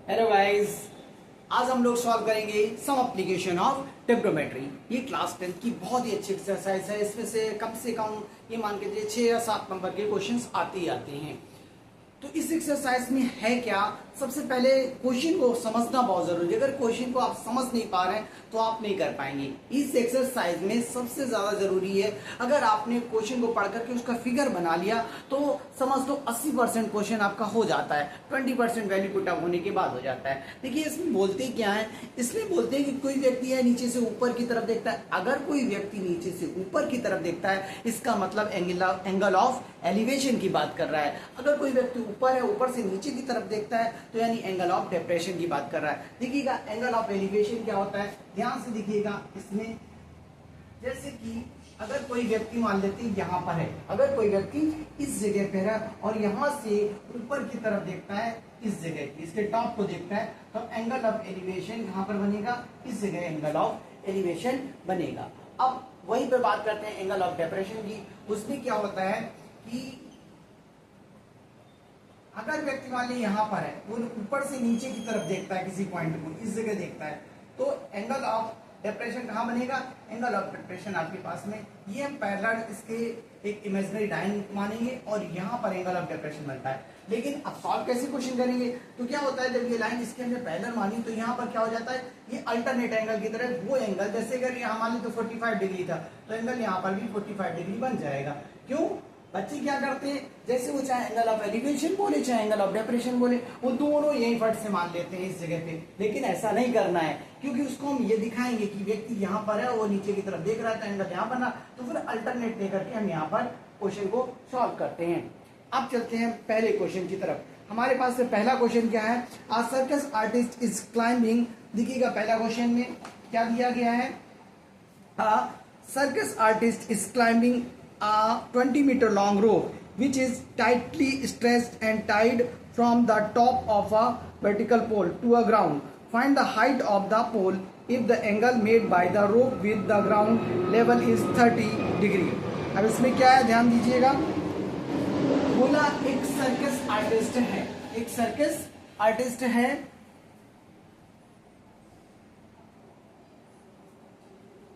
Hello guys, आज हम लोग सॉल्व करेंगे सम एप्लीकेशन ऑफ ट्रिग्नोमेट्री। ये क्लास 10 की बहुत ही अच्छी एक्सरसाइज है। इसमें से कम ये मान के चलिए 6 या 7 नंबर के क्वेश्चंस आते ही आते हैं। तो इस एक्सरसाइज में है क्या, सबसे पहले क्वेश्चन को समझना बहुत जरूरी है। अगर क्वेश्चन को आप समझ नहीं पा रहे हैं तो आप नहीं कर पाएंगे। इस एक्सरसाइज में सबसे ज्यादा जरूरी है, अगर आपने क्वेश्चन को पढ़ करके उसका फिगर बना लिया तो समझ लो 80% क्वेश्चन आपका हो जाता है, 20% वैल्यू पुट अप होने के बाद हो जाता है। देखिए इसमें बोलते क्या है, इसमें बोलते हैं कि कोई व्यक्ति है नीचे से ऊपर की तरफ देखता है। अगर कोई व्यक्ति नीचे से ऊपर की तरफ देखता है इसका मतलब एंगल ऑफ एलिवेशन की बात कर रहा है। अगर कोई व्यक्ति ऊपर है, ऊपर से नीचे की तरफ देखता है तो यानी एंगल ऑफ डिप्रेशन की बात कर रहा है। देखिएगा एंगल ऑफ एलिवेशन क्या होता है, ध्यान से देखिएगा इसमें। जैसे कि अगर कोई व्यक्ति मान लेते हैं यहाँ पर है, अगर कोई व्यक्ति इस जगह पर है और यहाँ से ऊपर की तरफ देखता है, इस जगह इसके टॉप को देखता है, तो एंगल ऑफ एलिवेशन कहाँ पर बनेगा, इस जगह एंगल ऑफ एलिवेशन बनेगा। अब वहीं पे बात करते हैं एंगल ऑफ डिप्रेशन की। उसमें क्या होता है कि अगर व्यक्ति मान लीजिए यहाँ पर है, वो ऊपर से नीचे की तरफ देखता है, किसी पॉइंट को इस जगह देखता है, तो एंगल ऑफ डिप्रेशन कहाँ बनेगा, एंगल ऑफ डिप्रेशन आपके पास में ये हम पैरेलल इसके एक इमेजिनरी लाइन मानेंगे और यहाँ पर एंगल ऑफ डिप्रेशन बनता है। लेकिन अब सॉल्व कैसे क्वेश्चन करेंगे, तो क्या होता है जब ये लाइन इसके हमने पैरेलल मानी तो यहाँ पर क्या हो जाता है, ये अल्टरनेट एंगल की तरह वो एंगल, जैसे अगर यहाँ मान ली तो 45 डिग्री था तो एंगल यहाँ पर भी 45 डिग्री बन जाएगा। क्यों, बच्चे क्या करते हैं, जैसे वो चाहे एंगल ऑफ एलिवेशन बोले चाहे एंगल ऑफ डिप्रेशन बोले, वो दोनों यही फट से मान लेते हैं इस जगह पे। लेकिन ऐसा नहीं करना है, क्योंकि उसको हम ये दिखाएंगे कि व्यक्ति यहाँ पर है, वो नीचे की तरफ देख रहा था, एंगल यहाँ बना, तो फिर अल्टरनेट लेकर के हम यहाँ पर क्वेश्चन को सॉल्व करते हैं। अब चलते हैं पहले क्वेश्चन की तरफ। हमारे पास से पहला क्वेश्चन क्या है, a circus artist is climbing. देखिएगा पहला क्वेश्चन में क्या दिया गया है, a circus artist is climbing a 20 meter long rope which is tightly stretched and tied from the top of a vertical pole to a ground. Find the height of the pole if the angle made by the rope with the ground level is 30 degree. अब इसमें क्या है, ध्यान दीजिएगा। बोला एक circus artist है, एक सर्कस आर्टिस्ट है,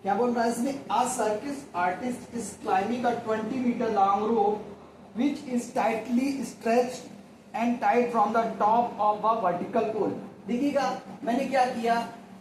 क्या बोल रहा है इसमें, a circus artist is climbing a 20 metre long rope which is tightly stretched and tied from the top of a vertical pole. देखिएगा मैंने क्या किया,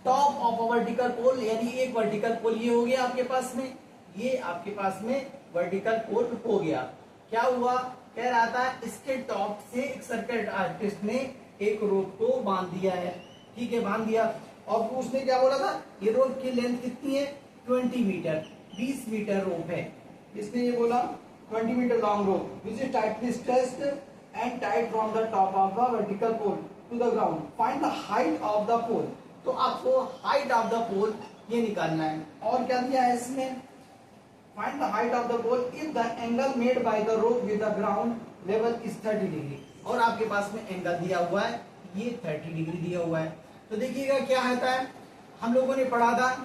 top of a vertical pole यानी एक वर्टिकल पोल ये हो गया आपके पास में, ये आपके पास में वर्टिकल पोल हो गया। क्या हुआ, कह रहा था इसके टॉप से एक सर्कस आर्टिस्ट ने एक रोप को बांध दिया है, ठीक है, बांध दिया। और उसने क्या बोला था, ये रोप की लेंथ कितनी है, 20 मीटर, 20 मीटर रोप है। इसने ये बोला 20 metre long rope which is tightly stretched and tied from the top of the vertical pole to the ground. Find the height of the pole, तो आपको हाइट ऑफ द पोल ये निकालना है। और क्या दिया है इसमें, find the height of the pole if the angle made by the rope with the ground level is 30 degree. और आपके पास में एंगल दिया हुआ है, ये 30 डिग्री दिया हुआ है। तो देखिएगा क्या होता है, हम लोगों ने पढ़ा था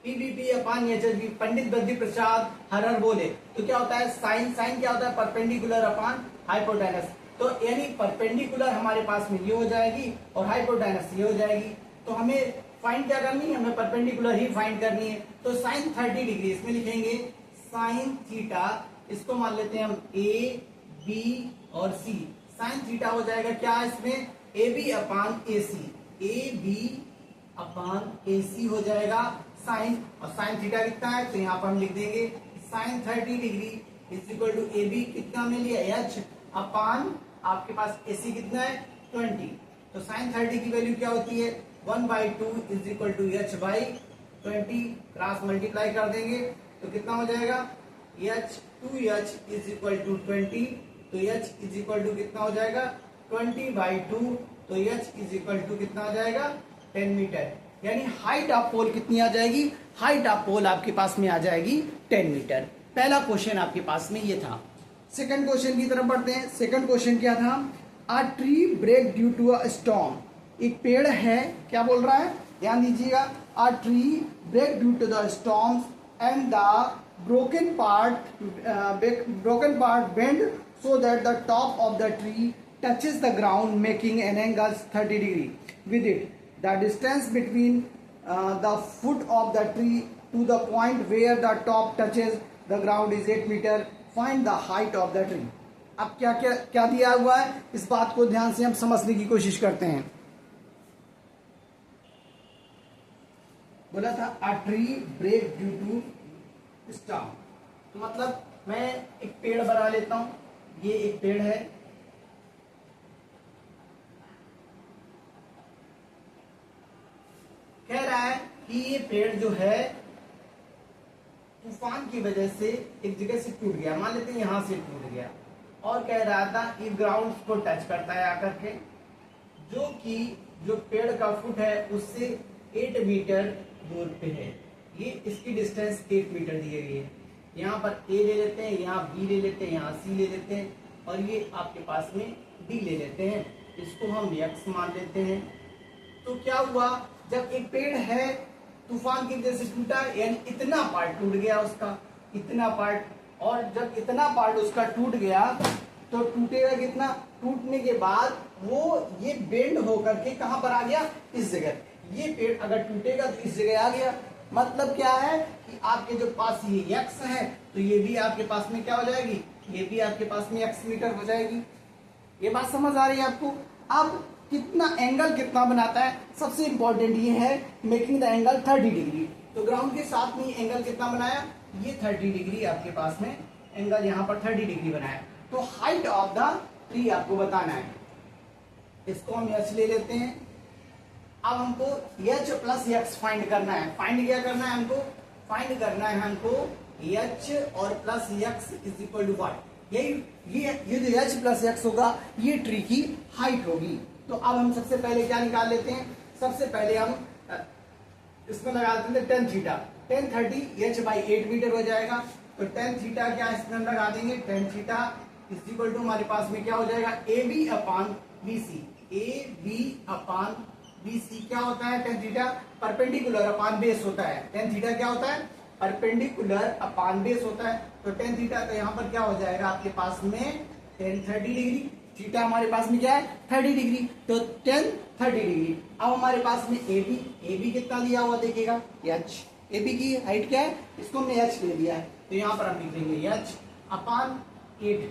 पीबीपी अपान एचएचबी, पंडित बद्री प्रसाद हर बोले। तो क्या होता है, साइन, साइन क्या होता है, परपेंडिकुलर अपान हाइपोटेनस। तो यानी परपेंडिकुलर हमारे पास में ये हो जाएगी और हाइपोटेनस ये हो जाएगी। तो हमें फाइंड क्या करनी है, हमें परपेंडिकुलर ही फाइंड करनी है। तो साइन 30 डिग्री इसमें लिखेंगे साइन थीटा, इसको मान लेते हैं हम ए बी और सी। साइन थीटा हो जाएगा क्या इसमें, ए B upon A C, A B अपान ए सी हो जाएगा साइन। और साइन थीटा कितना है, तो यहाँ पर हम लिख देंगे sine 30 degree is equal to A B कितना हमने लिया, एच अपान आपके पास ए सी कितना है 20। तो साइन 30 की वैल्यू क्या होती है, 1/2 is equal to H by 20। Cross multiply कर देंगे तो कितना हो जाएगा, H 2h is equal to 20। तो h इज इक्वल टू कितना हो जाएगा 20/2। तो h इज इक्वल टू कितना हो जाएगा 10 मीटर। यानी हाइट ऑफ पोल कितनी आ जाएगी, हाइट ऑफ पोल आपके पास में आ जाएगी 10 मीटर। पहला क्वेश्चन आपके पास में ये था। सेकंड क्वेश्चन की तरफ बढ़ते हैं। सेकंड क्वेश्चन क्या था, a tree break due to a storm. एक पेड़ है, क्या बोल रहा है, ध्यान दीजिएगा, a tree break due to the storms and the broken part bend so that the top of the tree touches the ground, making an angle 30 degree with it. The distance between the foot of the tree to the point where the top touches the ground is 8 meter. Find the height of the tree. अब क्या क्या क्या दिया हुआ है, इस बात को ध्यान से हम समझने की कोशिश करते हैं. बोला था a tree break due to storm, तो मतलब मैं एक पेड़ बना लेता हूं. ये एक पेड़ है, कह रहा है कि ये पेड़ जो है तूफान की वजह से एक जगह से टूट गया. मान लेते हैं यहां से टूट गया, और कह रहा था ये ग्राउंड को टच करता है आकर के, जो कि जो पेड़ का फुट है उससे 8 मीटर दूर पे है. ये इसकी डिस्टेंस 8 मीटर दी गई है. यहाँ पर ए ले लेते हैं, यहाँ बी ले लेते हैं, यहाँ सी ले लेते हैं, और ये आपके पास में डी ले लेते हैं. इसको हम एक्स मान लेते हैं. तो क्या हुआ, जब एक पेड़ है तूफान की वजह से टूटा, यानी इतना पार्ट टूट गया उसका, इतना पार्ट, और जब इतना पार्ट उसका टूट गया तो टूटेगा कितना, टूटने के बाद वो ये बेंड होकर के कहां पर आ गया, इस जगह. ये पेड़ अगर टूटेगा तो इस जगह आ गया. मतलब क्या है कि आपके जो पास ये एक्स है तो ये भी आपके पास में क्या हो जाएगी, ये भी आपके पास में एक्स मीटर हो जाएगी. ये बात समझ आ रही है आपको. अब कितना एंगल कितना बनाता है, सबसे इंपॉर्टेंट ये है मेकिंग द एंगल 30 डिग्री. तो ग्राउंड के साथ में एंगल कितना बनाया, ये 30 डिग्री आपके पास में एंगल यहाँ पर 30 डिग्री बनाया. तो हाइट ऑफ द ट्री आपको बताना है. इसको हम एच ले लेते हैं. अब हमको एच प्लस एक्स फाइंड करना है. फाइंड क्या करना है हमको, फाइंड करना है हमको एच और plus x is equal to what. ये जो एच प्लस एक्स होगा ये ट्री की हाइट होगी. तो अब हम सबसे पहले क्या निकाल लेते हैं, सबसे पहले हम इसमें लगा देते हैं tan theta. 10 30 H by 8 metre हो जाएगा. तो टेन थीटा क्या इसमें हम लगा देंगे, tan theta is equal to हमारे पास में क्या हो जाएगा, A B upon B C. A B upon B C क्या होता है, tan theta perpendicular upon base होता है. टेन थीटा क्या होता है, परपेंडिकुलर अपान बेस होता है. तो टेन थीटा तो यहाँ पर क्या हो जाएगा आपके पास में 10 30 डिग्री. थीटा हमारे पास में क्या है 30 डिग्री, तो 10 30 डिग्री. अब हमारे पास में ए बी कितना दिया हुआ देखिएगा, एच. ए बी की हाइट क्या है, इसको हमने एच ले दिया है. तो यहाँ पर हम लिख लेंगे एच अपान 8.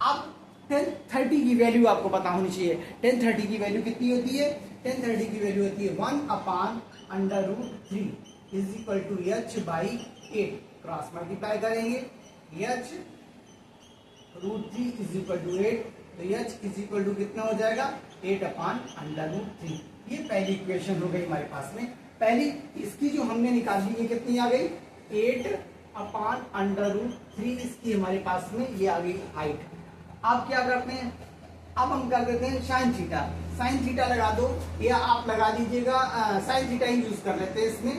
अब 10 30 की वैल्यू आपको पता होनी चाहिए. 10 30 की वैल्यू कितनी होती है, 10 30 की वैल्यू होती है 1 upon under root 3 is equal to H by 8. Cross multiply करेंगे, h root 3 is equal to 8. तो एच इज इक्वल टू कितना हो जाएगा, 8 अपान अंडर रूट 3. ये पहली इक्वेशन हो गई हमारे पास में. पहली इसकी जो हमने निकाली ये कितनी आ गई, 8 अपान अंडर रूट 3. इसकी हमारे पास में ये आ गई हाइट. अब क्या करते हैं, अब हम कर देते हैं साइन थीटा. साइन थीटा लगा दो या आप लगा दीजिएगा, साइन थीटा ही यूज कर लेते हैं इसमें.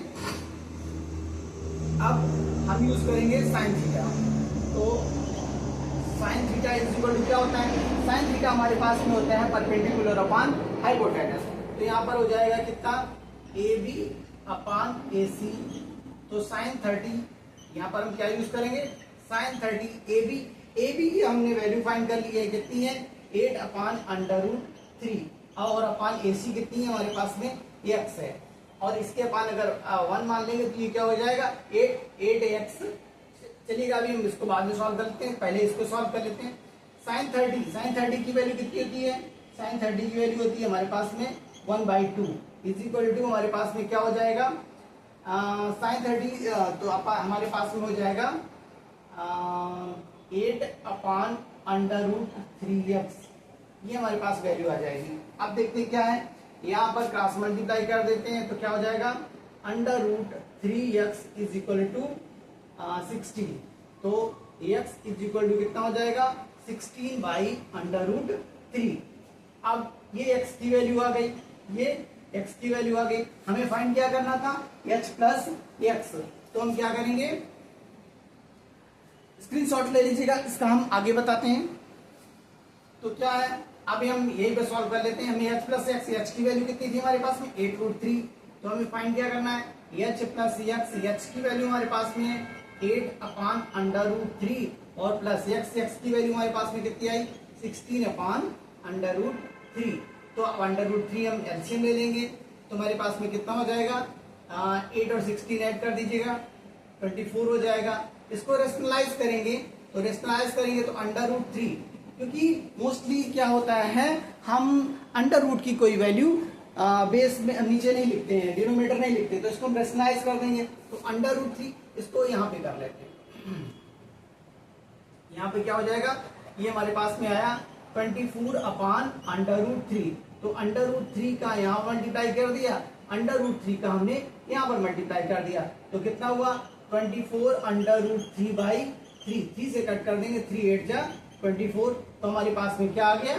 अब हम यूज करेंगे साइन थीटा. तो sine theta is equal to क्या होता है, साइन थीटा हमारे पास में होता है परपेंडिकुलर अपान हाइपोटेनस. तो यहाँ पर हो जाएगा कितना, ए बी अपान ए सी. तो साइन 30 यहाँ पर हम क्या यूज करेंगे, साइन 30 ए बी की हमने वैल्यू फाइंड कर ली है, कितनी है 8 अपान अंडर रूट 3. और अपान ए सी कितनी है हमारे पास में, एक्स है. और इसके अपान अगर 1 मान लेंगे तो ये क्या हो जाएगा 8 एक्स. चलिएगा अभी हम इसको बाद में सॉल्व कर लेते हैं, पहले इसको सॉल्व कर लेते हैं. साइन 30 की वैल्यू कितनी होती है, साइन 30 की वैल्यू होती है हमारे पास में 1/2 इज इक्वल टू हमारे पास में क्या हो जाएगा, साइन 30 तो हमारे पास में हो जाएगा 8 अपान अंडर रूट 3x. ये हमारे पास वैल्यू आ जाएगी. अब देखते हैं क्या है, यहाँ पर क्रॉस मल्टीप्लाई कर देते हैं तो क्या हो जाएगा, under root 3x is equal to 16. तो x इज इक्वल टू कितना हो जाएगा 16 बाई अंडर रूट 3. अब ये x की वैल्यू आ गई, ये x की वैल्यू आ गई. हमें फाइंड क्या करना था, h प्लस x. तो हम क्या करेंगे, स्क्रीनशॉट ले लीजिएगा, इसका हम आगे बताते हैं. तो क्या है, अभी हम यही पे सॉल्व कर लेते हैं. हमें h प्लस x, h की वैल्यू कितनी थी हमारे पास में 8 रूट 3. तो हमें फाइंड क्या करना है, h प्लस x, h की वैल्यू हमारे पास में है 8 अपान अंडर रूट 3 और प्लस x की वैल्यू हमारे पास में कितनी आई 16 अपान अंडर रूट 3। तो अब अंडर रूट 3 हम एलसीएम ले लेंगे तो हमारे पास में कितना हो जाएगा 8 और 16 ऐड कर दीजिएगा 24 हो जाएगा। इसको रेशनलाइज करेंगे तो अंडर रूट 3, क्योंकि मोस्टली क्या होता है हम अंडर रूट की कोई वैल्यू बेस में नीचे नहीं लिखते हैं, डिनोमिनेटर नहीं लिखते, तो इसको हम रेशनलाइज कर देंगे तो अंडर रूट 3 इसको यहाँ पे कर लेते हैं। यहाँ पे क्या हो जाएगा ये हमारे पास में आया 24 अपान अंडर रूट 3। तो अंडर रूट 3 का यहाँ मल्टीप्लाई कर दिया, अंडर रूट 3 का हमने यहाँ पर मल्टीप्लाई कर दिया तो कितना हुआ 24 अंडर रूट 3 बाई 3 से कट कर देंगे 3 8 जा 24। तो हमारे पास में क्या आ गया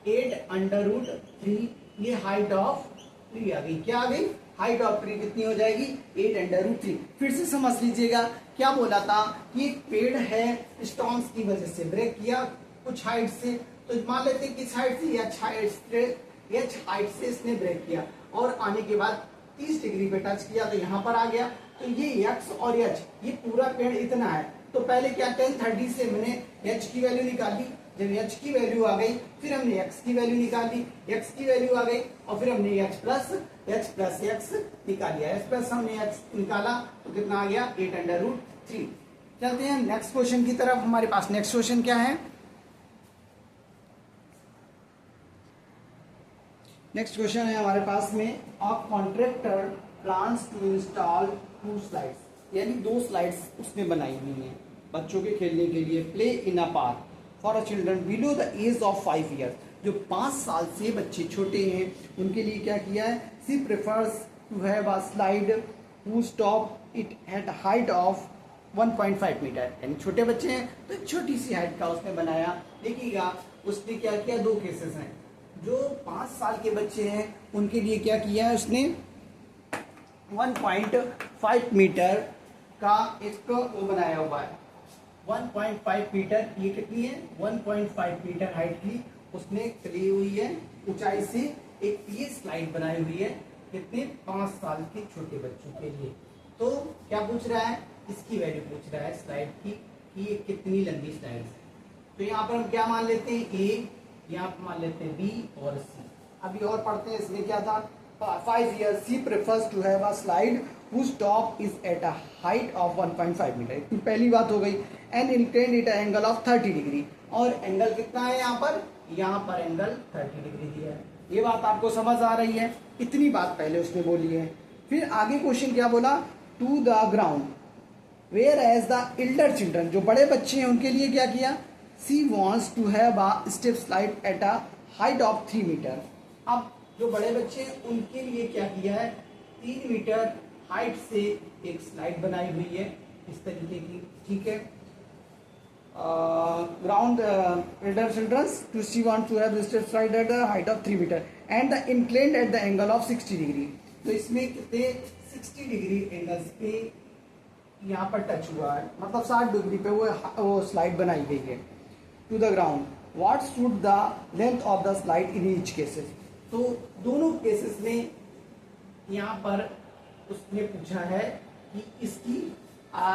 8 अंडर रूट 3। ये हाइट ऑफ ट्री आ गई, क्या आ गई हाइट ऑफ ट्री कितनी हो जाएगी 8 अंडर रूट 3। फिर से समझ लीजिएगा क्या बोला था कि एक पेड़ है स्टॉर्म्स की वजह से ब्रेक किया कुछ हाइट से, तो मान लेते हैं किस हाइट से एच हाइट से इसने ब्रेक किया और आने के बाद 30 डिग्री पे टच किया तो यहाँ पर आ गया। तो ये x और h ये पूरा पेड़ इतना है, तो पहले क्या 1030 से मैंने h की वैल्यू निकाली, जब h की वैल्यू आ गई फिर हमने x की वैल्यू निकाली, x की वैल्यू आ गई और फिर हमने h प्लस x निकाल लिया, h प्लस हमने x निकाला तो कितना आ गया 8 अंडर रूट 3। चलते हैं नेक्स्ट क्वेश्चन की तरफ। हमारे पास नेक्स्ट क्वेश्चन क्या है, नेक्स्ट क्वेश्चन है हमारे पास में a contractor plans to install 2 slides, यानी 2 स्लाइड्स उसने बनाई हुई हैं बच्चों के खेलने के लिए। Play in a park for a children below the age of 5 years, जो 5 साल से बच्चे छोटे हैं उनके लिए क्या किया है, she prefers to have a slide who stop it at height of 1.5 metre, यानी छोटे बच्चे हैं तो एक छोटी सी हाइट का उसने बनाया। देखिएगा उसने क्या किया, 2 केसेस हैं, जो 5 साल के बच्चे हैं उनके लिए क्या किया है उसने 1.5 मीटर का एक वो बनाया हुआ है। 1.5 मीटर ये कितनी है 1.5 मीटर हाइट की उसने ली हुई है ऊंचाई से एक ये स्लाइड बनाई हुई है, कितने 5 साल के छोटे बच्चों के लिए। तो क्या पूछ रहा है, इसकी वैल्यू पूछ रहा है स्लाइड की कि ये कितनी लंबी स्लाइड है। तो यहाँ पर हम क्या मान लेते हैं ए, यहाँ पर मान लेते हैं बी और सी। अभी और पढ़ते हैं, इसमें क्या था 5 years she prefers to have a slide whose top is at a height of 1.5 metre, इतनी पहली बात हो गई। And inclined at angle of 30 degree, और एंगल कितना है यहाँ पर एंगल 30 डिग्री दिया है। ये बात आपको समझ आ रही है, इतनी बात पहले उसने बोली है। फिर आगे क्वेश्चन क्या बोला, to the ground where as the elder children, जो बड़े बच्चे हैं उनके लिए क्या किया, she wants to have a step slide at a height of 3 metre. अब जो बड़े बच्चे हैं उनके लिए क्या किया है, 3 मीटर हाइट से एक स्लाइड बनाई हुई है इस तरीके की, ठीक है। Ground elder childrens to she want to have step slide at the height of 3 metre and the inclined at the angle of 60 degree. तो इसमें कितने 60 डिग्री एंगल्स पे यहाँ पर टच हुआ है, मतलब 60 डिग्री पे वो स्लाइड बनाई गई है। To the ground what should the length of the slide in each cases. तो दोनों केसेस में यहाँ पर उसने पूछा है कि इसकी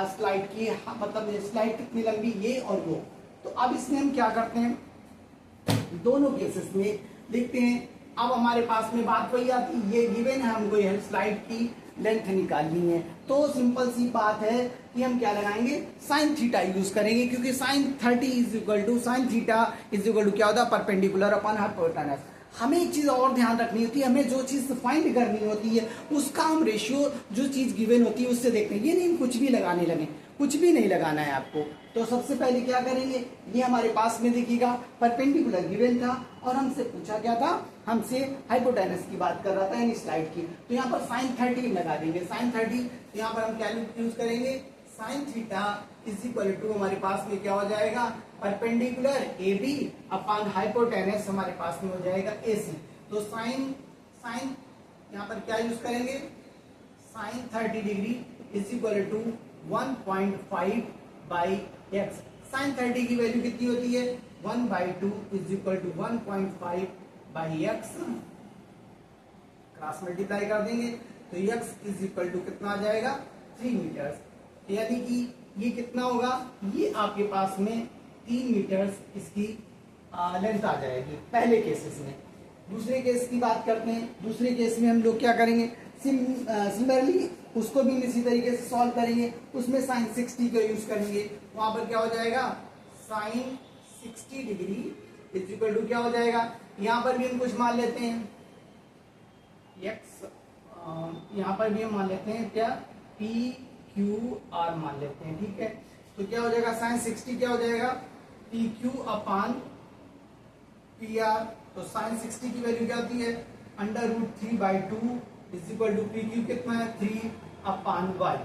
स्लाइड की मतलब स्लाइड कितनी लंबी, ये और वो। तो अब इसमें हम क्या करते हैं, दोनों केसेस में देखते हैं। अब हमारे पास में बात वही आती है, ये गिवन है हमको ये स्लाइड की लेंथ निकालनी है, तो सिंपल सी बात है कि हम क्या लगाएंगे, साइन थीटा यूज करेंगे, क्योंकि sine 30 is equal to sine theta is equal to क्या होता है, परपेंडिकुलर अपॉन हाइपोटेनस। हमें एक चीज और ध्यान रखनी होती है, हमें जो चीज फाइंड करनी होती है उसका हम रेशियो जो चीज गिवन होती है उससे देखते हैं। ये नहीं कुछ भी लगाने लगे, कुछ भी नहीं लगाना है आपको। तो सबसे पहले क्या करेंगे, ये हमारे पास में देखिएगा परपेंडिकुलर गिवन था और हमसे पूछा क्या था, हमसे हाइपोटेनस की बात कर रहा था यानी स्लाइड की। तो यहाँ पर साइन 30 लगा देंगे, साइन 30। यहाँ पर हम क्या यूज करेंगे, sine theta is equal to हमारे पास में क्या हो जाएगा, perpendicular A B upon hypotenuse हमारे पास में हो जाएगा ए सी। तो साइन यहाँ पर क्या यूज करेंगे, sine 30 degree is equal to 1.5 by X. Sine 30 की वैल्यू कितनी होती है, 1/2 is equal to 1.5 by X, cross multiply कर देंगे तो एक्स इज इक्वल टू कितना आ जाएगा 3 मीटर। यानी कि ये कितना होगा, ये आपके पास में 3 मीटर इसकी लेंथ आ जाएगी पहले केसेस में। दूसरे केस की बात करते हैं। दूसरे केस में हम लोग क्या करेंगे, सिमिलरली उसको भी इसी तरीके से सॉल्व करेंगे। उसमें sin 60 का यूज करेंगे। वहां पर क्या हो जाएगा, sin 60 degree is equal to क्या हो जाएगा, यहाँ पर भी हम कुछ मान लेते हैं x, यहाँ पर भी हम मान लेते हैं क्या, p q r मान लेते हैं, ठीक है। तो क्या हो जाएगा, sin 60 क्या हो जाएगा, p q अपान p r। तो sin 60 की वैल्यू क्या होती है, √3/2 is equal to P Q कितना है, 3 अपान y।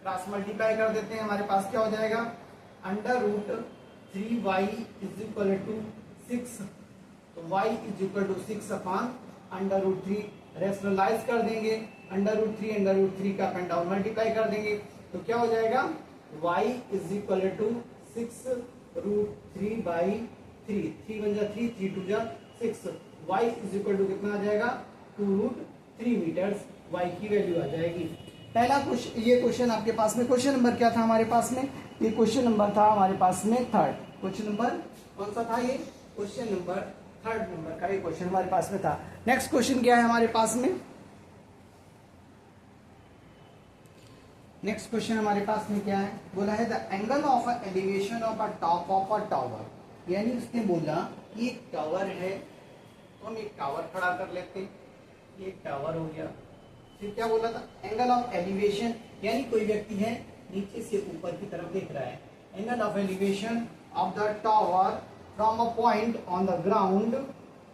क्रॉस मल्टीप्लाई कर देते हैं, हमारे पास क्या हो जाएगा, √3y इज इक्वल टू 6। तो y is equal to 6 upon √3। Rationalise कर देंगे, √3 का अपन डाउन मल्टीप्लाई कर देंगे। तो क्या हो जाएगा, y इज इक्वल टू 6√3/3। 3 बन जा 3, 3 2 जा 6। y इज इक्वल टू कितना आ जाएगा, 2√3 मीटर्स y की वैल्यू आ जाएगी। पहला क्वेश्चन, ये क्वेश्चन आपके पास में, क्वेश्चन नंबर क्या था हमारे पास में, ये क्वेश्चन नंबर था हमारे पास में 3rd। क्वेश्चन नंबर कौन सा था, ये क्वेश्चन नंबर 3rd नंबर का ये क्वेश्चन हमारे पास में था। नेक्स्ट क्वेश्चन क्या है हमारे पास में, नेक्स्ट क्वेश्चन हमारे पास में क्या है, बोला है the angle of elevation of a top of a tower. यानी उसने बोला ये एक टावर है, तो हम एक टावर खड़ा कर लेते हैं, ये एक टावर हो गया। फिर क्या बोला था, एंगल ऑफ एलिवेशन, यानी कोई व्यक्ति है नीचे से ऊपर की तरफ देख रहा है। Angle of elevation of the tower from a point on the ground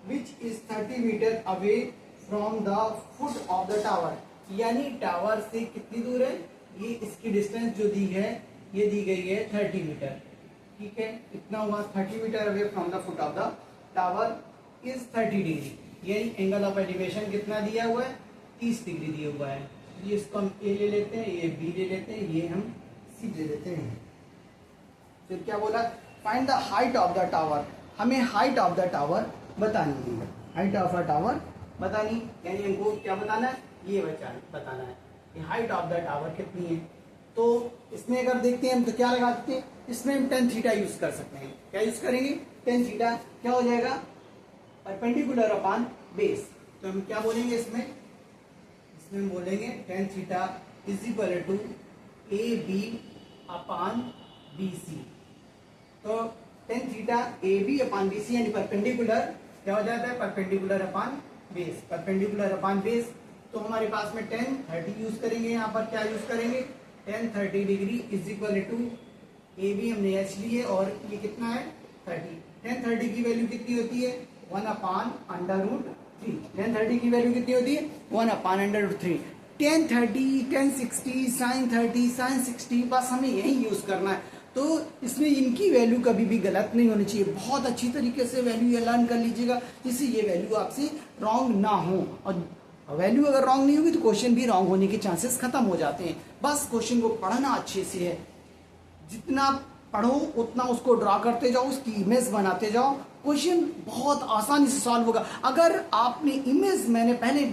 which is 30 metre away from the foot of the tower. यानी टावर से कितनी दूर है, ये इसकी डिस्टेंस जो दी है, ये दी गई है 30 मीटर, ठीक है। इतना हुआ 30 metre away from the foot of the tower is 30 degree. यानी एंगल ऑफ एलिवेशन कितना दिया हुआ है, 30 डिग्री दिया हुआ है। ये इसको हम ए ले लेते हैं, ये बी ले लेते हैं, ये हम सी ले लेते हैं। फिर क्या बोला, find the height of the tower. हमें हाइट ऑफ द टावर बतानी है, हाइट ऑफ अ टावर बतानी, यानी हमको क्या बताना है, ये बताना है कि हाइट ऑफ द टावर कितनी है। तो इसमें अगर देखते हैं हम तो क्या लगा सकते हैं, इसमें हम tan थीटा यूज कर सकते हैं। क्या यूज करेंगे, tan थीटा क्या हो जाएगा, परपेंडिकुलर अपॉन बेस। तो हम क्या बोलेंगे इसमें हम बोलेंगे tan theta is equal to A B upon B C. तो tan theta A B upon B C यानी परपेंडिकुलर क्या हो जाता है, perpendicular upon base, perpendicular upon base. तो हमारे पास में tan 30 यूज करेंगे, यहाँ पर क्या यूज करेंगे, tan 30 degree is equal to A B हमने एच ली है और ये कितना है 30। tan 30 की वैल्यू कितनी होती है, 1 अपान √3। tan 30 की वैल्यू कितनी होती है, 1 अपान √3। tan 30, tan 60, sin 30, sin 60, बस हमें यही यूज करना है। तो इसमें इनकी वैल्यू कभी भी गलत नहीं होनी चाहिए। बहुत अच्छी तरीके से वैल्यू ये लर्न कर लीजिएगा, जिससे ये वैल्यू आपसे रॉन्ग ना हो। और वैल्यू अगर रॉन्ग नहीं होगी तो क्वेश्चन भी रॉन्ग होने के चांसेस खत्म हो जाते हैं। बस क्वेश्चन को पढ़ना अच्छे से है, जितना पढ़ो उतना उसको ड्रा करते जाओ, उसकी इमेज बनाते जाओ, क्वेश्चन बहुत आसानी से सॉल्व होगा। अगर आपने इमेज, मैंने पहले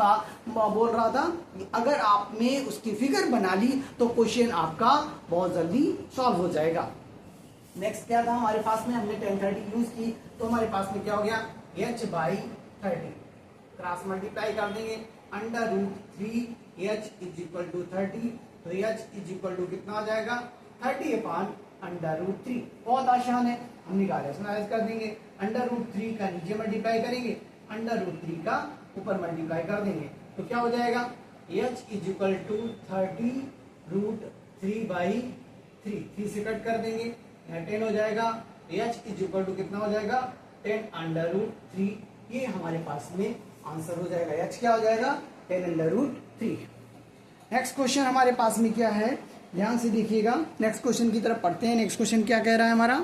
बोल रहा था, अगर आपने उसकी फिगर बना ली तो क्वेश्चन आपका बहुत जल्दी सॉल्व हो जाएगा। नेक्स्ट क्या था हमारे पास में, हमने tan 30 यूज की, तो हमारे पास में क्या हो गया, h/30 क्रॉस मल्टीप्लाई कर देंगे, √3h इज इक्वल टू 30। तो h इज इक्वल टू कितना हो जाएगा, 30 अपान √3। बहुत आसान है, हम निकाले रेशनलाइज कर देंगे, √3 का नीचे मल्टीप्लाई करेंगे, √3 का ऊपर मल्टीप्लाई कर देंगे। तो क्या हो जाएगा, h इज इक्वल टू 30√3/3। 3 से कट कर देंगे, यहाँ 10 हो जाएगा। h इज इक्वल टू कितना हो जाएगा, 10√3। ये हमारे पास में आंसर हो जाएगा, h क्या हो जाएगा, 10√3। नेक्स्ट क्वेश्चन हमारे पास में क्या है, ध्यान से देखिएगा। नेक्स्ट क्वेश्चन की तरफ पढ़ते हैं। नेक्स्ट क्वेश्चन क्या कह रहा है हमारा,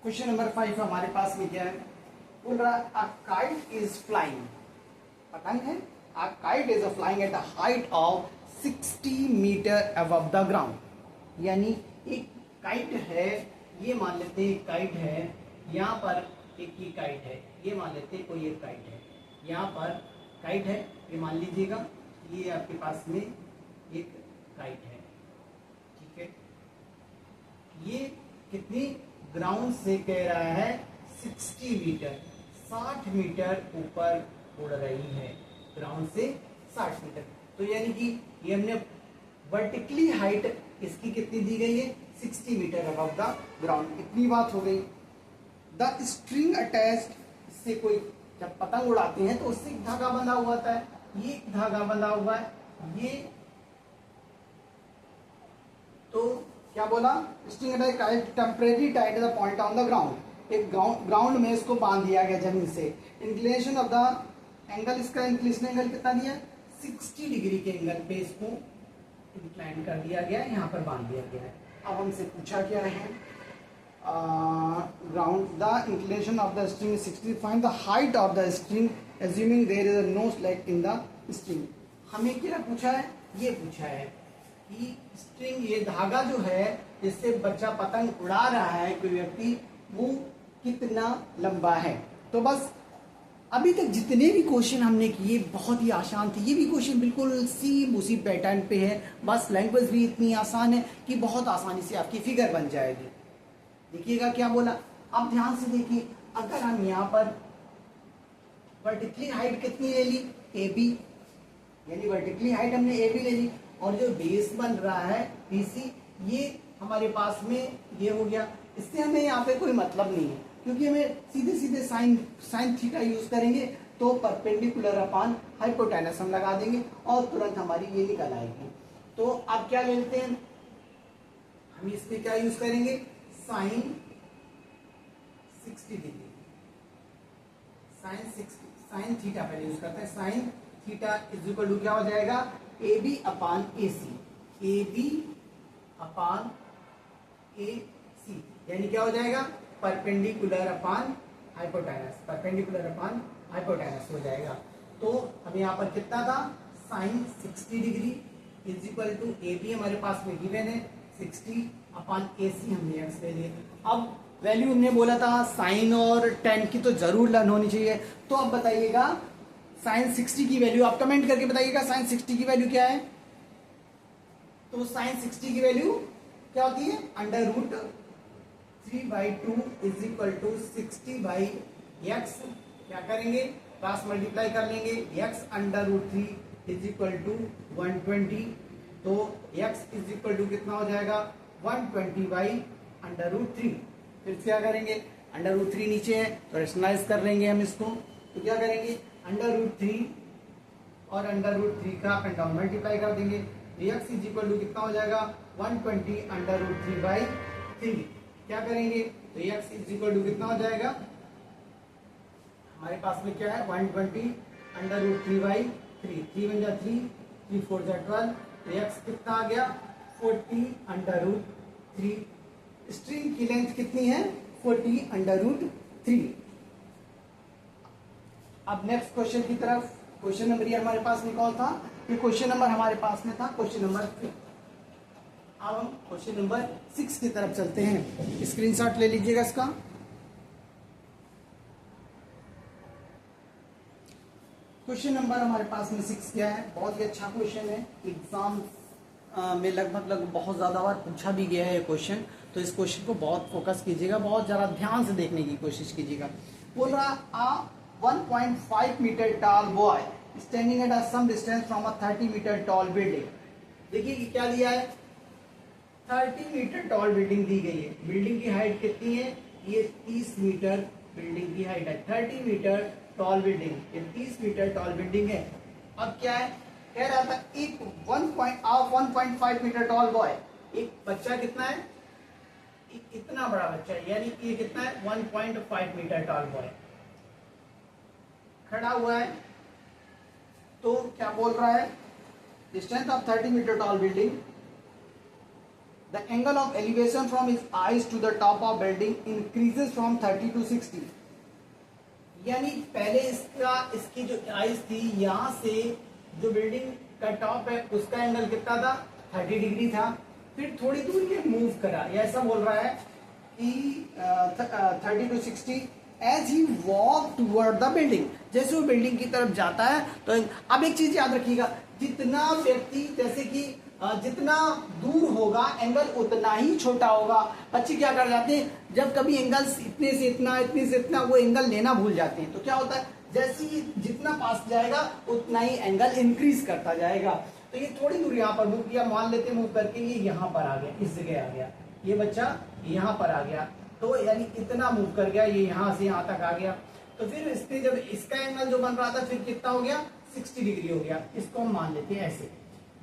क्वेश्चन नंबर 5 हमारे पास में क्या है, बोल रहा है अ काइट इज फ्लाइंग, पतंग है, a kite is flying at a height of 60 metre above the ground. यानी एक काइट है, ये मान लेते हैं काइट है, यहाँ पर एक ही काइट है, ये मान लेते हैं कोई एक काइट है, यहाँ पर काइट है, ये मान लीजिएगा, ये आपके पास में एक हाइट है, ठीक है। ये कितनी ग्राउंड से कह रहा है 60 मीटर, 60 मीटर ऊपर उड़ रही है, ग्राउंड से 60 मीटर। तो यानी कि ये हमने वर्टिकली हाइट इसकी कितनी दी गई है 60 मीटर अबव द ग्राउंड। इतनी बात हो गई। द स्ट्रिंग अटैच्ड, इससे कोई जब पतंग उड़ाते हैं तो उससे एक धागा बंधा हुआ होता है, ये धागा बंधा हुआ है, ये तो क्या बोला, string attached temporary tied the point on the ground, एक ग्राउंड में इसको बांध दिया गया जमीन से। इंक्लिनेशन ऑफ द एंगल, इसका इंक्लिनेशन एंगल कितना दिया 60 डिग्री के एंगल पे इसको इंक्लाइन कर दिया गया, यहाँ पर बांध दिया गया है। अब हमसे पूछा क्या है, ground the inclination of the string 60, find the height of the string assuming there is no slack in the string. हमें क्या पूछा है, ये पूछा है कि स्ट्रिंग, ये धागा जो है जिससे बच्चा पतंग उड़ा रहा है कोई व्यक्ति, वो कितना लंबा है। तो बस अभी तक जितने भी क्वेश्चन हमने किए बहुत ही आसान थे, ये भी क्वेश्चन बिल्कुल सेम उसी पैटर्न पे है, बस लैंग्वेज भी इतनी आसान है कि बहुत आसानी से आपकी फिगर बन जाएगी। देखिएगा क्या बोला, अब ध्यान से देखिए, अगर हम यहाँ पर वर्टिकली हाइट कितनी ले ली AB, यानी वर्टिकली हाइट हमने AB ले ली, और जो बेस बन रहा है BC, ये हमारे पास में ये हो गया। इससे हमें यहाँ पे कोई मतलब नहीं है, क्योंकि हमें सीधे सीधे साइन थीटा यूज करेंगे तो परपेंडिकुलर अपॉन हाइपोटेनस हम लगा देंगे और तुरंत हमारी ये निकल आएगी। तो अब क्या लेते हैं हम, इसमें क्या यूज करेंगे, साइन 60 डिग्री, साइन थीटा पहले यूज करते हैं। Sine theta is equal to क्या हो जाएगा, AB upon AC, AB upon AC, यानी क्या हो जाएगा, perpendicular upon hypotenuse, perpendicular upon hypotenuse हो जाएगा। तो हमें यहाँ पर कितना था, sine 60 degree is equal to AB हमारे पास में गिवन है 60 अपॉन AC हमने एक्स ले लिए। अब वैल्यू हमने बोला था साइन और टेन की तो जरूर लर्न होनी चाहिए। तो अब बताइएगा साइन 60 की वैल्यू, आप कमेंट करके बताइएगा साइन 60 की वैल्यू क्या है। तो साइन 60 की वैल्यू क्या होती है, under root 3/2 is equal to 60/x, क्या करेंगे, क्रॉस मल्टीप्लाई कर लेंगे, x under root 3 is equal to 120, तो x इज इक्वल टू कितना हो जाएगा 120/√3। फिर क्या करेंगे, अंडर रूट 3 नीचे है तो रेशनलाइज कर लेंगे हम इसको, तो क्या करेंगे, अंडर रूट 3 और अंडर रूट 3 का अप एंड डाउन मल्टीप्लाई कर देंगे, x इज इक्वल टू कितना हो जाएगा 120√3/3। क्या करेंगे, तो x इज इक्वल टू कितना हो जाएगा, हमारे पास में क्या है 120√3/3, 3 वन जा 3, 3 4 जा 12, तो x कितना आ गया 40√3। स्ट्रिंग की लेंथ कितनी है 40√3। अब नेक्स्ट क्वेश्चन की तरफ, क्वेश्चन नंबर ये हमारे पास में कौन था, ये क्वेश्चन नंबर हमारे पास में था क्वेश्चन नंबर 3। अब हम क्वेश्चन नंबर 6 की तरफ चलते हैं, स्क्रीनशॉट ले लीजिएगा इसका। क्वेश्चन नंबर हमारे पास में 6 क्या है, बहुत ही अच्छा क्वेश्चन है, एग्जाम में लगभग बहुत ज्यादा बार पूछा भी गया है ये क्वेश्चन, तो इस क्वेश्चन को बहुत फोकस कीजिएगा, बहुत जरा ध्यान से देखने की कोशिश कीजिएगा। बोल रहा 1.5 metre tall boy standing at some distance from a 30 metre tall building. देखिए कि क्या दिया है, 30 मीटर टॉल बिल्डिंग दी गई है। बिल्डिंग की हाइट कितनी है, ये 30 मीटर बिल्डिंग की हाइट है। 30 मीटर टॉल बिल्डिंग, ये 30 मीटर टॉल बिल्डिंग है। अब क्या है, कह रहा था एक 1.5 मीटर टॉल बॉय, एक बच्चा कितना है, इतना बड़ा बच्चा है, यानी कि ये कितना है 1.5 मीटर टॉल बॉय खड़ा हुआ है। तो क्या बोल रहा है, distance of 30 metre tall building, the angle of elevation from his eyes to the top of building increases from 30 to 60। यानी पहले इसकी जो आईज थी, यहां से जो बिल्डिंग का टॉप है उसका एंगल कितना था 30 डिग्री था, फिर थोड़ी दूर ये मूव करा, या ऐसा बोल रहा है कि 30 to 60 as he walk toward the building, जैसे वो बिल्डिंग की तरफ जाता है। तो अब एक चीज याद रखिएगा, जितना व्यक्ति, जैसे कि जितना दूर होगा एंगल उतना ही छोटा होगा। बच्चे क्या कर जाते हैं, जब कभी एंगल्स इतने से इतना वो एंगल लेना भूल जाते हैं, तो क्या होता है जैसे ही जितना पास जाएगा उतना ही एंगल इंक्रीज करता जाएगा। तो ये थोड़ी दूर यहाँ पर मूव किया, मान लेते मूव करके ये यहाँ पर आ गया, इस जगह आ गया, ये बच्चा यहाँ पर आ गया, तो यानी इतना मूव कर गया, ये यहाँ से यहाँ तक आ गया। तो फिर इसके जब इसका एंगल जो बन रहा था फिर कितना हो गया, 60 डिग्री हो गया। इसको हम मान लेते हैं ऐसे,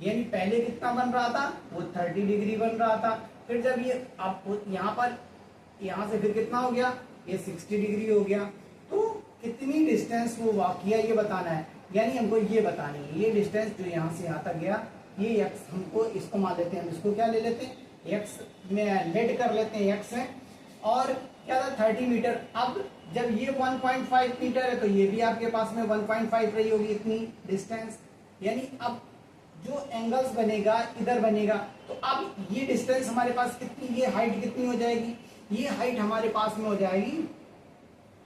यानी पहले कितना बन रहा था, वो 30 डिग्री बन रहा था। फिर जब ये आप यहाँ पर यहाँ से फिर कितना हो गया, ये 60 डिग्री हो गया। तो कितनी डिस्टेंस वो वॉक किया ये बताना है, यानी हमको ये बतानी है ये डिस्टेंस जो यहाँ से यहाँ तक गया, ये x हमको इसको मान लेते हैं, हम इसको क्या ले लेते हैं, x में लेट कर लेते हैं x है, और क्या था 30 मीटर। अब जब ये 1.5 मीटर है तो ये भी आपके पास में 1.5 रही होगी इतनी डिस्टेंस, यानी अब जो एंगल्स बनेगा इधर बनेगा। तो अब ये डिस्टेंस हमारे पास कितनी, ये हाइट कितनी हो जाएगी, ये हाइट हमारे पास में हो जाएगी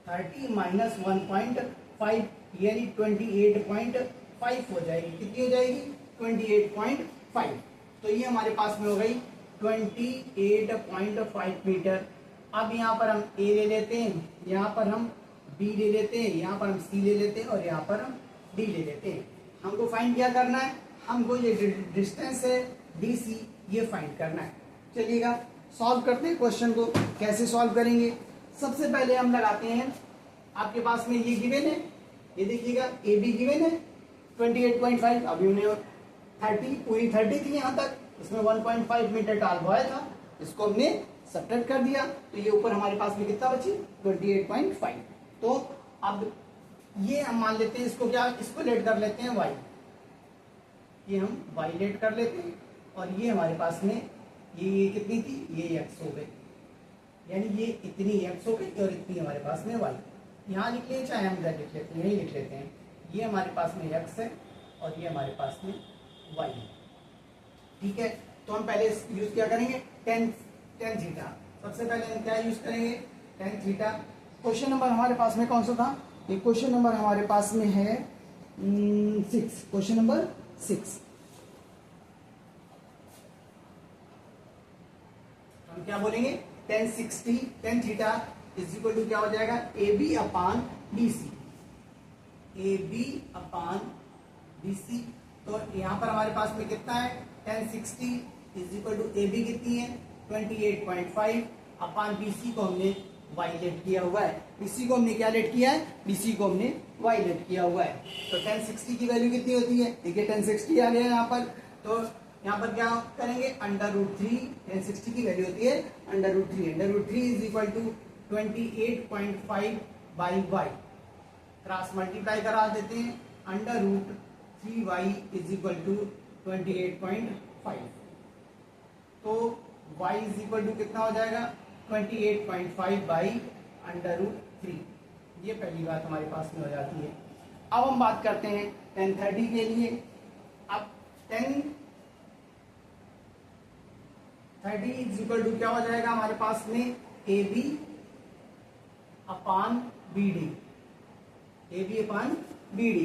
30 माइनस 1.5 यानी 28.5 हो जाएगी। कितनी हो जाएगी, 28.5। तो ये हमारे पास में हो गई 28.5 मीटर। अब यहाँ पर हम A ले लेते हैं, यहाँ पर हम B ले लेते हैं, यहाँ पर हम C ले लेते हैं और यहाँ पर हम D ले लेते हैं। हमको फाइंड क्या करना है, हमको ये डिस्टेंस है DC ये फाइंड करना है। चलिएगा सॉल्व करते हैं क्वेश्चन को। कैसे सॉल्व करेंगे, सबसे पहले हम लगाते हैं, आपके पास में ये गिवन है, ये देखिएगा AB गिवन है 28.5। अभी उन्हें 30 पूरी 30 थी यहाँ तक, इसमें 1.5 मीटर टाल बॉय था, इसको हमने सब्ट्रैक्ट कर दिया, तो ये ऊपर हमारे पास में कितना बची 28.5। तो अब ये हम मान लेते हैं इसको क्या, इसको लेट कर लेते हैं y, ये हम y लेट कर लेते हैं, और ये हमारे पास में ये कितनी थी, ये x हो गई, यानी ये इतनी x हो गई और इतनी हमारे पास में y। यहाँ लिख लें चाहे हम इधर लिख लेते हैं, यही लिख लेते हैं, ये हमारे पास में x है और ये हमारे पास में y है। ठीक है, तो हम पहले यूज क्या करेंगे, टेन थीटा। सबसे पहले हम क्या यूज करेंगे, टेन थीटा। क्वेश्चन नंबर हमारे पास में कौन सा था, ये क्वेश्चन नंबर हमारे पास में है 6, क्वेश्चन नंबर 6। हम क्या बोलेंगे, tan theta is equal to क्या हो जाएगा, AB अपान BC, AB अपान BC। तो यहाँ पर हमारे पास में कितना है, 1060 इज इक्वल टू AB कितनी है 28.5 अपान BC को हमने y लेट किया हुआ है। BC को हमने क्या लेट किया है, BC को हमने y लेट किया हुआ है। तो 1060 की वैल्यू कितनी होती है, देखिए 1060 आ गया यहाँ पर, तो यहाँ पर क्या करेंगे, √3, 1060 की वैल्यू होती है √3 is equal to 28.5 by y, cross multiply करा देते हैं, √3y इज इक्वल टू 28.5। तो y इज इक्वल टू कितना हो जाएगा 28.5 बाई √3। ये पहली बात हमारे पास में हो जाती है। अब हम बात करते हैं 1030 के लिए। अब 1030 इज इक्वल टू क्या हो जाएगा हमारे पास में, AB अपान BD, AB अपान BD।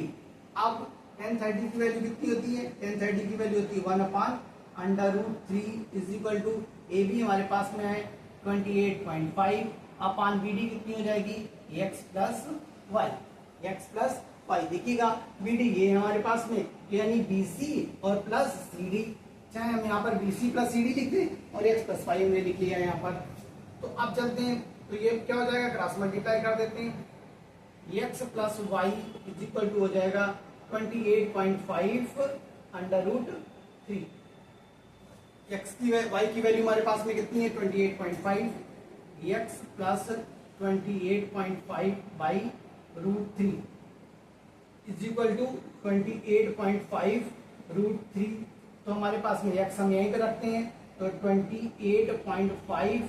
अब 1030 की वैल्यू कितनी होती है, 1030 की वैल्यू होती है 1 अपान √3 इज इक्वल टू AB हमारे पास में है 28.5 अपान BD कितनी हो जाएगी, x प्लस वाई। देखिएगा BD ये हमारे पास में, यानी BC और प्लस CD, चाहे हम यहाँ पर BC प्लस CD लिख दें और x प्लस वाई हमने लिख लिया यहाँ पर। तो अब चलते हैं, तो ये क्या हो जाएगा, क्रॉस मल्टीप्लाई कर देते हैं, x plus y is equal to हो जाएगा 28.5 √3। x की y की वैल्यू हमारे पास में कितनी है 28.5, x plus 28.5 by √3 is equal to 28.5 √3। तो हमारे पास में x हम यहीं पे रखते हैं, तो 28.5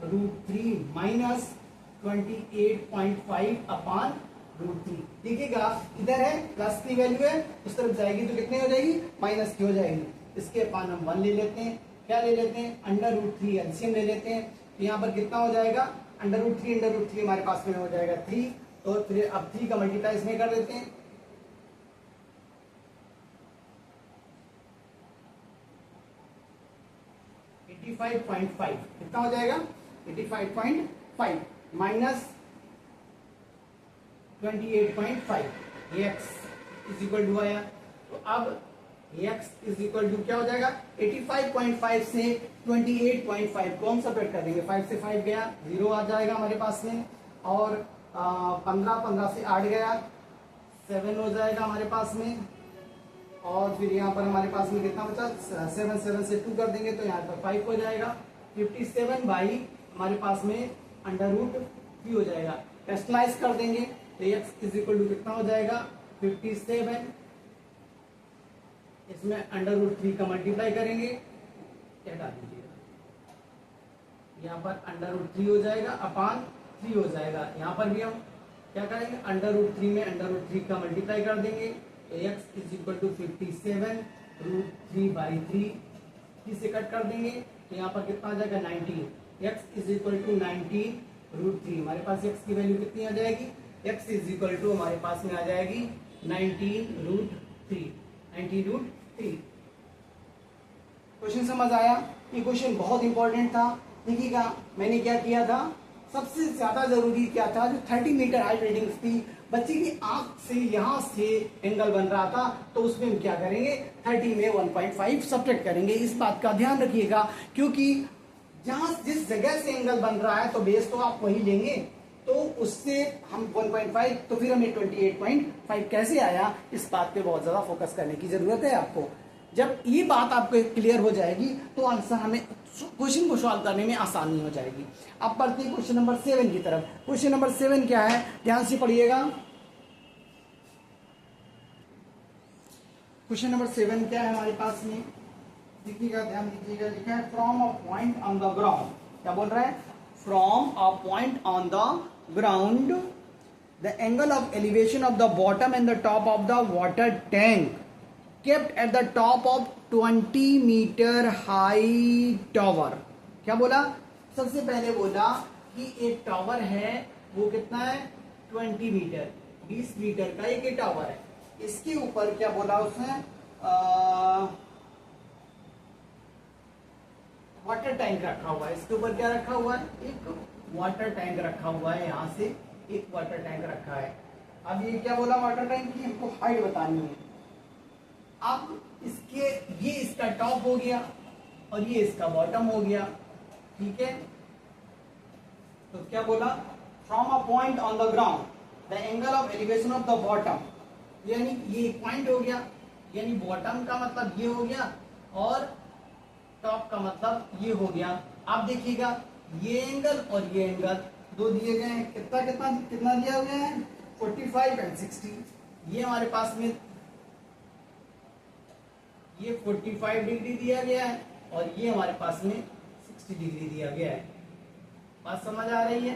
√3 माइनस 28.5 अपान √3। देखिएगा इधर है प्लस की वैल्यू है, उस तरफ जाएगी तो कितनी हो जाएगी, माइनस की हो जाएगी। इसके अपान हम 1 ले लेते हैं, क्या ले लेते हैं √3 एलसीएम ले लेते हैं। तो यहाँ पर कितना हो जाएगा, √3 हमारे पास में हो जाएगा 3। तो फिर अब 3 का मल्टीप्लाई इसमें कर देते हैं, 85.5 कितना हो जाएगा 85.5 माइनस 28.5 ये x इज इक्वल टू आया। तो अब x इज इक्वल टू क्या हो जाएगा 85.5 से 28.5 को हम सब्ट्रैक्ट कर देंगे। 5 से 5 गया 0 आ जाएगा हमारे पास में, और 15 से 8 गया 7 हो जाएगा हमारे पास में, और फिर यहाँ पर हमारे पास में कितना बचा 7 से 2 कर देंगे तो यहाँ पर 5 हो जाएगा। 57 बाई हमारे पास में √3 हो जाएगा। रेशनलाइज कर देंगे तो x इज इक्वल टू कितना हो जाएगा 57, इसमें √3 का मल्टीप्लाई करेंगे, हटा दीजिएगा, यहाँ पर √3 हो जाएगा अपान 3 हो जाएगा। यहाँ पर भी हम क्या करेंगे √3 में √3 का मल्टीप्लाई कर देंगे तो x इज इक्वल टू 57 √3/3 से कट कर देंगे तो यहाँ पर कितना आ जाएगा 19। x इज इक्वल टू 19 √3, हमारे पास x की वैल्यू कितनी आ जाएगी x इज इक्वल टू हमारे पास में आ जाएगी 19 √3। क्वेश्चन समझ आया? ये क्वेश्चन बहुत इंपॉर्टेंट था। देखिएगा मैंने क्या किया था, सबसे ज्यादा जरूरी क्या था, जो 30 मीटर हाइट रीडिंग्स थी, बच्चे की आंख से यहां से एंगल बन रहा था, तो उसमें हम क्या करेंगे 30 में 1.5 सब्ट्रैक्ट करेंगे। इस बात का ध्यान रखिएगा, क्योंकि जहां जिस जगह से एंगल बन रहा है तो बेस तो आप वही लेंगे, तो उससे हम 1.5, तो फिर हमें 28.5 कैसे आया, इस बात पे बहुत ज्यादा फोकस करने की जरूरत है आपको। जब ये बात आपको क्लियर हो जाएगी तो आंसर हमें क्वेश्चन को सॉल्व करने में आसानी हो जाएगी। अब बढ़ते हैं क्वेश्चन नंबर 7 की तरफ। क्वेश्चन नंबर 7 क्या है, ध्यान से पढ़िएगा। क्वेश्चन नंबर 7 क्या है हमारे पास में, देखिएगा, ध्यान दीजिएगा। लिखा है from a point on the ground, क्या बोल रहा है, from a point on the ground the angle of elevation of the bottom and the top of the water tank kept at the top of 20 metre high tower. क्या बोला, सबसे पहले बोला कि एक टॉवर है, वो कितना है 20 मीटर, 20 मीटर का एक टॉवर है। इसके ऊपर क्या बोला उसने, वाटर टैंक रखा हुआ है। इसके ऊपर क्या रखा हुआ है, एक वाटर टैंक रखा हुआ है, यहां से एक वाटर टैंक रखा है। अब ये क्या बोला, वाटर टैंक की हमको हाइट बतानी है। अब इसके ये इसका टॉप हो गया और ये इसका बॉटम हो गया, ठीक है। तो क्या बोला, from a point on the ground the angle of elevation of the bottom, यानी ये एक पॉइंट हो गया, यानी बॉटम का मतलब ये हो गया और टॉप का मतलब ये हो गया। आप देखिएगा ये एंगल और ये एंगल दो दिए गए हैं, कितना कितना कितना दिया गया है 45 एंड 60। ये हमारे पास में ये 45 डिग्री दिया गया है और ये हमारे पास में 60 डिग्री दिया गया है। बात समझ आ रही है,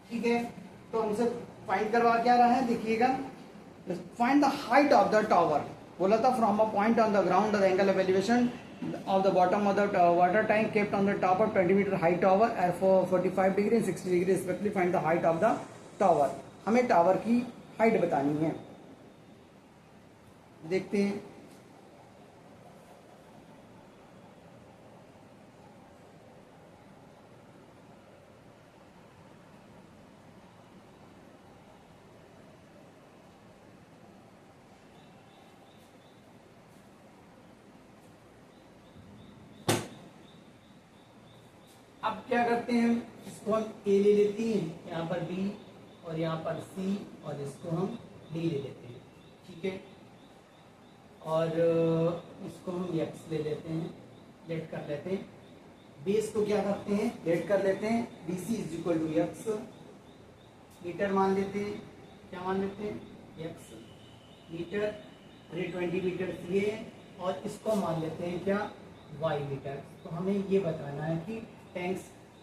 ठीक है। तो हमसे फाइंड करवा क्या रहा है, देखिएगा, find the height of the tower. बोला था from a point on the ground the angle of elevation of the bottom of the water tank kept on the top of 20 metre high tower at 45 degree and 60 degree respectively find the height of the tower. हमें tower की height बतानी है, देखते हैं। अब क्या करते हैं, इसको हम ए ले लेते हैं, यहाँ पर बी और यहाँ पर सी, और इसको हम डी ले लेते हैं, ठीक है। और इसको हम एक्स ले लेते हैं, लेट कर लेते हैं। बेस को क्या करते हैं, लेट कर लेते हैं, B C is equal to x, metre मान लेते हैं, क्या मान लेते हैं एक्स मीटर, 20 मीटर ये है, और इसको मान लेते हैं क्या वाई मीटर। तो हमें ये बताना है कि टैंक्स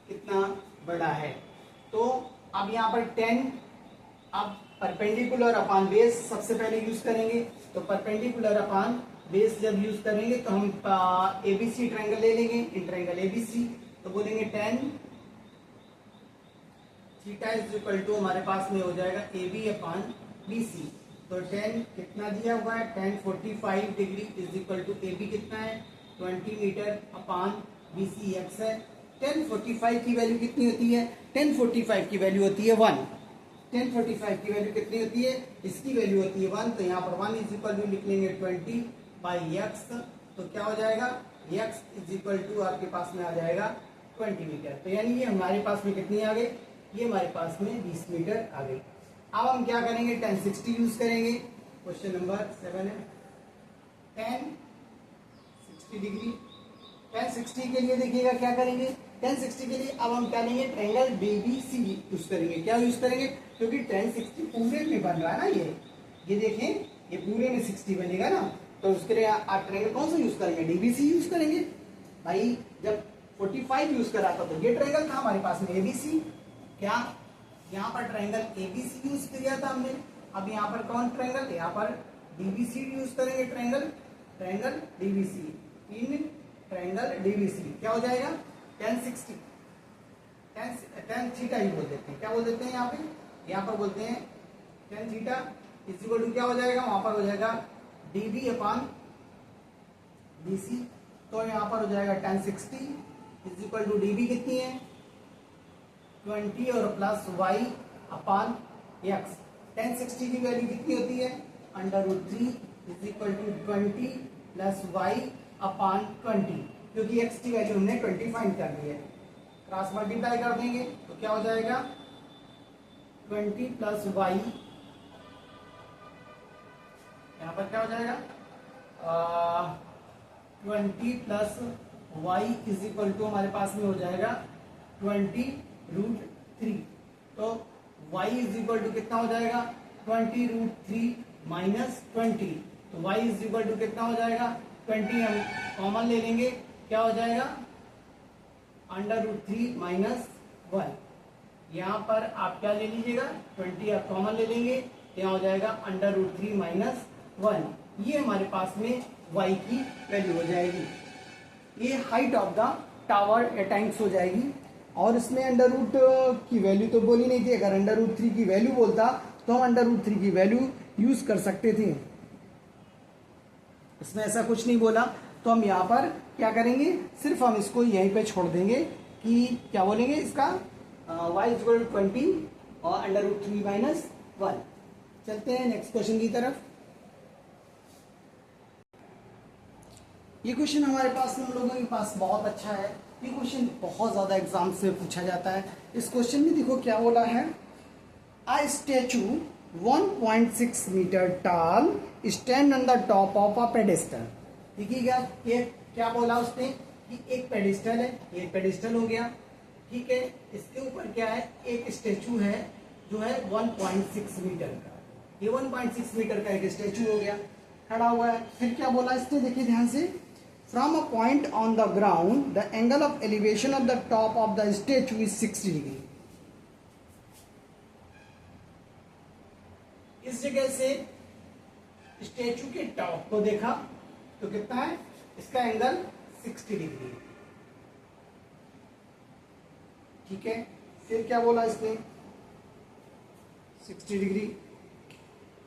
कितना बड़ा है। तो अब यहाँ पर 10, अब परपेंडिकुलर अपान बेस सबसे पहले यूज करेंगे। तो परपेंडिकुलर अपान बेस जब यूज करेंगे तो हम एबीसी ट्रायंगल ले लेंगे, इन ट्रायंगल एबीसी। तो बोलेंगे 10 थीटा इज इक्वल टू हमारे पास में हो जाएगा AB अपान BC। तो 10 कितना दिया हुआ है, 10 45 degree is equal to AB कितना है 20 मीटर अपान BC x है। 1045 की वैल्यू कितनी होती है? 1045 की वैल्यू होती है 1। 1045 की वैल्यू कितनी होती है? इसकी वैल्यू होती है 1, तो यहाँ पर 1 इज इक्वल टू लिख लेंगे 20 बाई एक्स। तो क्या हो जाएगा? x इज इक्वल टू आपके पास में आ जाएगा 20 मीटर। तो यानी ये हमारे पास में कितनी आ गई? ये हमारे पास में 20 मीटर आ गई। अब हम क्या करेंगे? 1060 यूज करेंगे। क्वेश्चन नंबर 7 है 1060 डिग्री। 1060 के लिए देखिएगा क्या करेंगे? 1060 के लिए अब हम क्या लेंगे? ट्रायंगल BBC यूज करेंगे। क्या यूज करेंगे? क्योंकि 1060 पूरे में बन रहा है ना, ये देखें, ये पूरे में 60 बनेगा ना, तो उसके लिए आप ट्रायंगल कौन सा यूज करेंगे? DBC यूज करेंगे। भाई जब 45 यूज करा था तो ये ट्रायंगल था हमारे पास में ABC। क्या यहाँ पर ट्रायंगल ABC यूज किया था हमने। अब यहाँ पर कौन ट्रायंगल? यहाँ पर DBC यूज करेंगे। Triangle DBC in triangle DBC क्या हो जाएगा? 1060 10 थीटा ही बोल देते हैं। क्या बोल देते हैं यहाँ पे? यहाँ पर बोलते हैं 10 थीटा इज इक्वल टू क्या हो जाएगा? वहां पर हो जाएगा DB अपान BC। तो यहाँ पर हो जाएगा 1060 इज इक्वल टू DB कितनी है? 20 और प्लस y अपान x। 1060 की वैल्यू कितनी होती है? √3 is equal to 20 plus y upon 20, क्योंकि x की वैल्यू हमने 20 फाइंड कर ली है। क्रॉस मल्टीप्लाई कर देंगे तो क्या हो जाएगा? 20 प्लस y, यहाँ पर क्या हो जाएगा? 20 plus y is equal to हमारे पास में हो जाएगा 20√3। तो y इज इक्वल टू कितना हो जाएगा? 20√3 माइनस 20। तो y इज इक्वल टू कितना हो जाएगा? 20 हम कॉमन ले लेंगे, क्या हो जाएगा? √3 माइनस 1। यहाँ पर आप क्या ले लीजिएगा? 20 आप कॉमन ले लेंगे, यहाँ हो जाएगा √3 माइनस 1। ये हमारे पास में y की वैल्यू हो जाएगी। ये हाइट ऑफ द टावर या टैंक्स हो जाएगी। और इसमें अंडर रूट की वैल्यू तो बोली नहीं थी। अगर √3 की वैल्यू बोलता तो हम √3 की वैल्यू यूज कर सकते थे। इसमें ऐसा कुछ नहीं बोला, तो हम यहाँ पर क्या करेंगे? सिर्फ हम इसको यहीं पे छोड़ देंगे कि क्या बोलेंगे इसका? y इज इक्वल टू 20 और √3 माइनस 1। चलते हैं नेक्स्ट क्वेश्चन की तरफ। ये क्वेश्चन हमारे पास हम लोगों के पास बहुत अच्छा है। ये क्वेश्चन बहुत ज्यादा एग्जाम से पूछा जाता है। इस क्वेश्चन में देखो क्या बोला है? अ स्टैचू 1.6 मीटर टाल stand on the top of a pedestal. देखिएगा ये क्या बोला उसने कि एक पेडेस्टल है, ये पेडेस्टल हो गया, ठीक है। इसके ऊपर क्या है? एक स्टैचू है जो है 1.6 मीटर का। ये 1.6 मीटर का एक स्टैचू हो गया, खड़ा हुआ है। फिर क्या बोला इसने? देखिए ध्यान से, from a point on the ground the angle of elevation of the top of the statue is 60 degree. इस जगह से स्टैचू के टॉप को देखा तो कितना है? इसका एंगल 60 डिग्री, ठीक है। फिर क्या बोला इसने? 60 degree.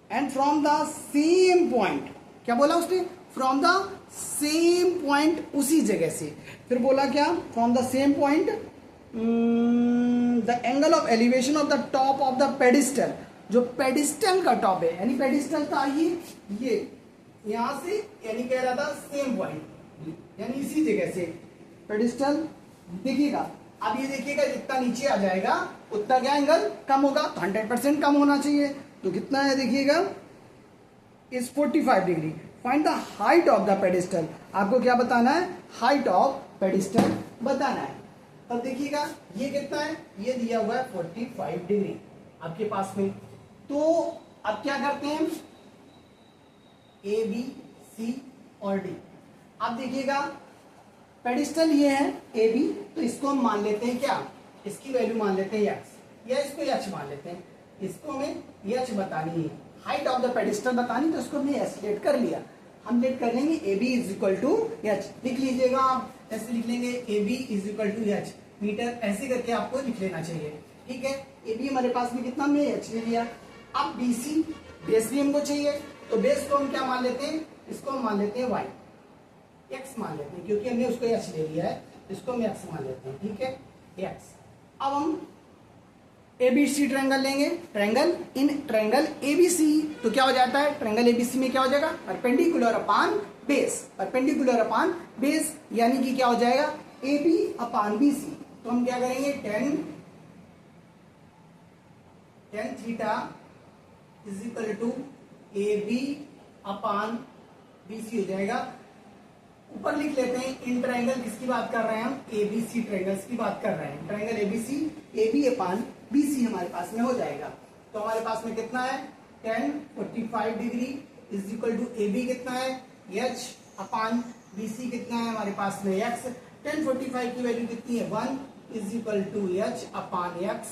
And from the same point, क्या बोला उसने? फ्रॉम द सेम पॉइंट, उसी जगह से। फिर बोला क्या? From the same point the angle of elevation of the top of the pedestal. जो पेडिस्टल का टॉप है, यानी पेडिस्टल था ये यहां से, यानी कह रहा था सेम पॉइंट, यानी इसी जगह से पेडिस्टल। देखिएगा अब ये देखिएगा, जितना नीचे आ जाएगा उतना क्या एंगल कम होगा, तो 100% कम होना चाहिए। तो कितना है? देखिएगा is 45 degree. Find the height of the pedestal. आपको क्या बताना है? हाइट ऑफ पेडिस्टल बताना है। तब देखिएगा ये कितना है? ये दिया हुआ है 45 डिग्री आपके पास में। तो अब क्या करते हैं? A B C और D। अब देखिएगा पेडिस्टल ये है A B, तो इसको हम मान लेते हैं क्या? इसकी वैल्यू मान लेते हैं x, या इसको h मान लेते हैं। इसको हमें h बतानी है, हाइट ऑफ द पेडिस्टल बतानी, तो इसको हमने h लेट कर लिया। हम लेट कर लेंगे A B is equal to h। लिख लीजिएगा आप, ऐसे लिख लेंगे A B is equal to h metre, ऐसे करके आपको लिख लेना चाहिए, ठीक है। A B हमारे पास में कितना? हमने h ले लिया। अब BC बेस भी हमको चाहिए, तो बेस को हम क्या मान लेते हैं? इसको हम मान लेते हैं y, x मान लेते हैं, क्योंकि हमने उसको h ले लिया है, इसको हम x मान लेते हैं, ठीक है, x। अब हम ABC ट्रायंगल लेंगे, ट्रायंगल इन ट्रायंगल ABC, तो क्या हो जाता है, ट्रायंगल ABC में क्या हो जाएगा, perpendicular upon base, perpendicular upon base, यानी कि क्या हो जाएगा, AB अपॉन BC। तो हम क्या करेंगे, tan theta is equal to AB upon BC हो जाएगा। ऊपर लिख लेते हैं, इन ट्रायंगल किसकी बात कर रहे हैं हम, ABC ट्रायंगल्स की बात कर रहे हैं, triangle ABC AB upon BC हमारे पास में हो जाएगा। तो हमारे पास में कितना है, tan 45 degree is equal to AB कितना है, H अपॉन BC कितना है हमारे पास में x। tan 45 की वैल्यू कितनी है, 1 is equal to H upon x,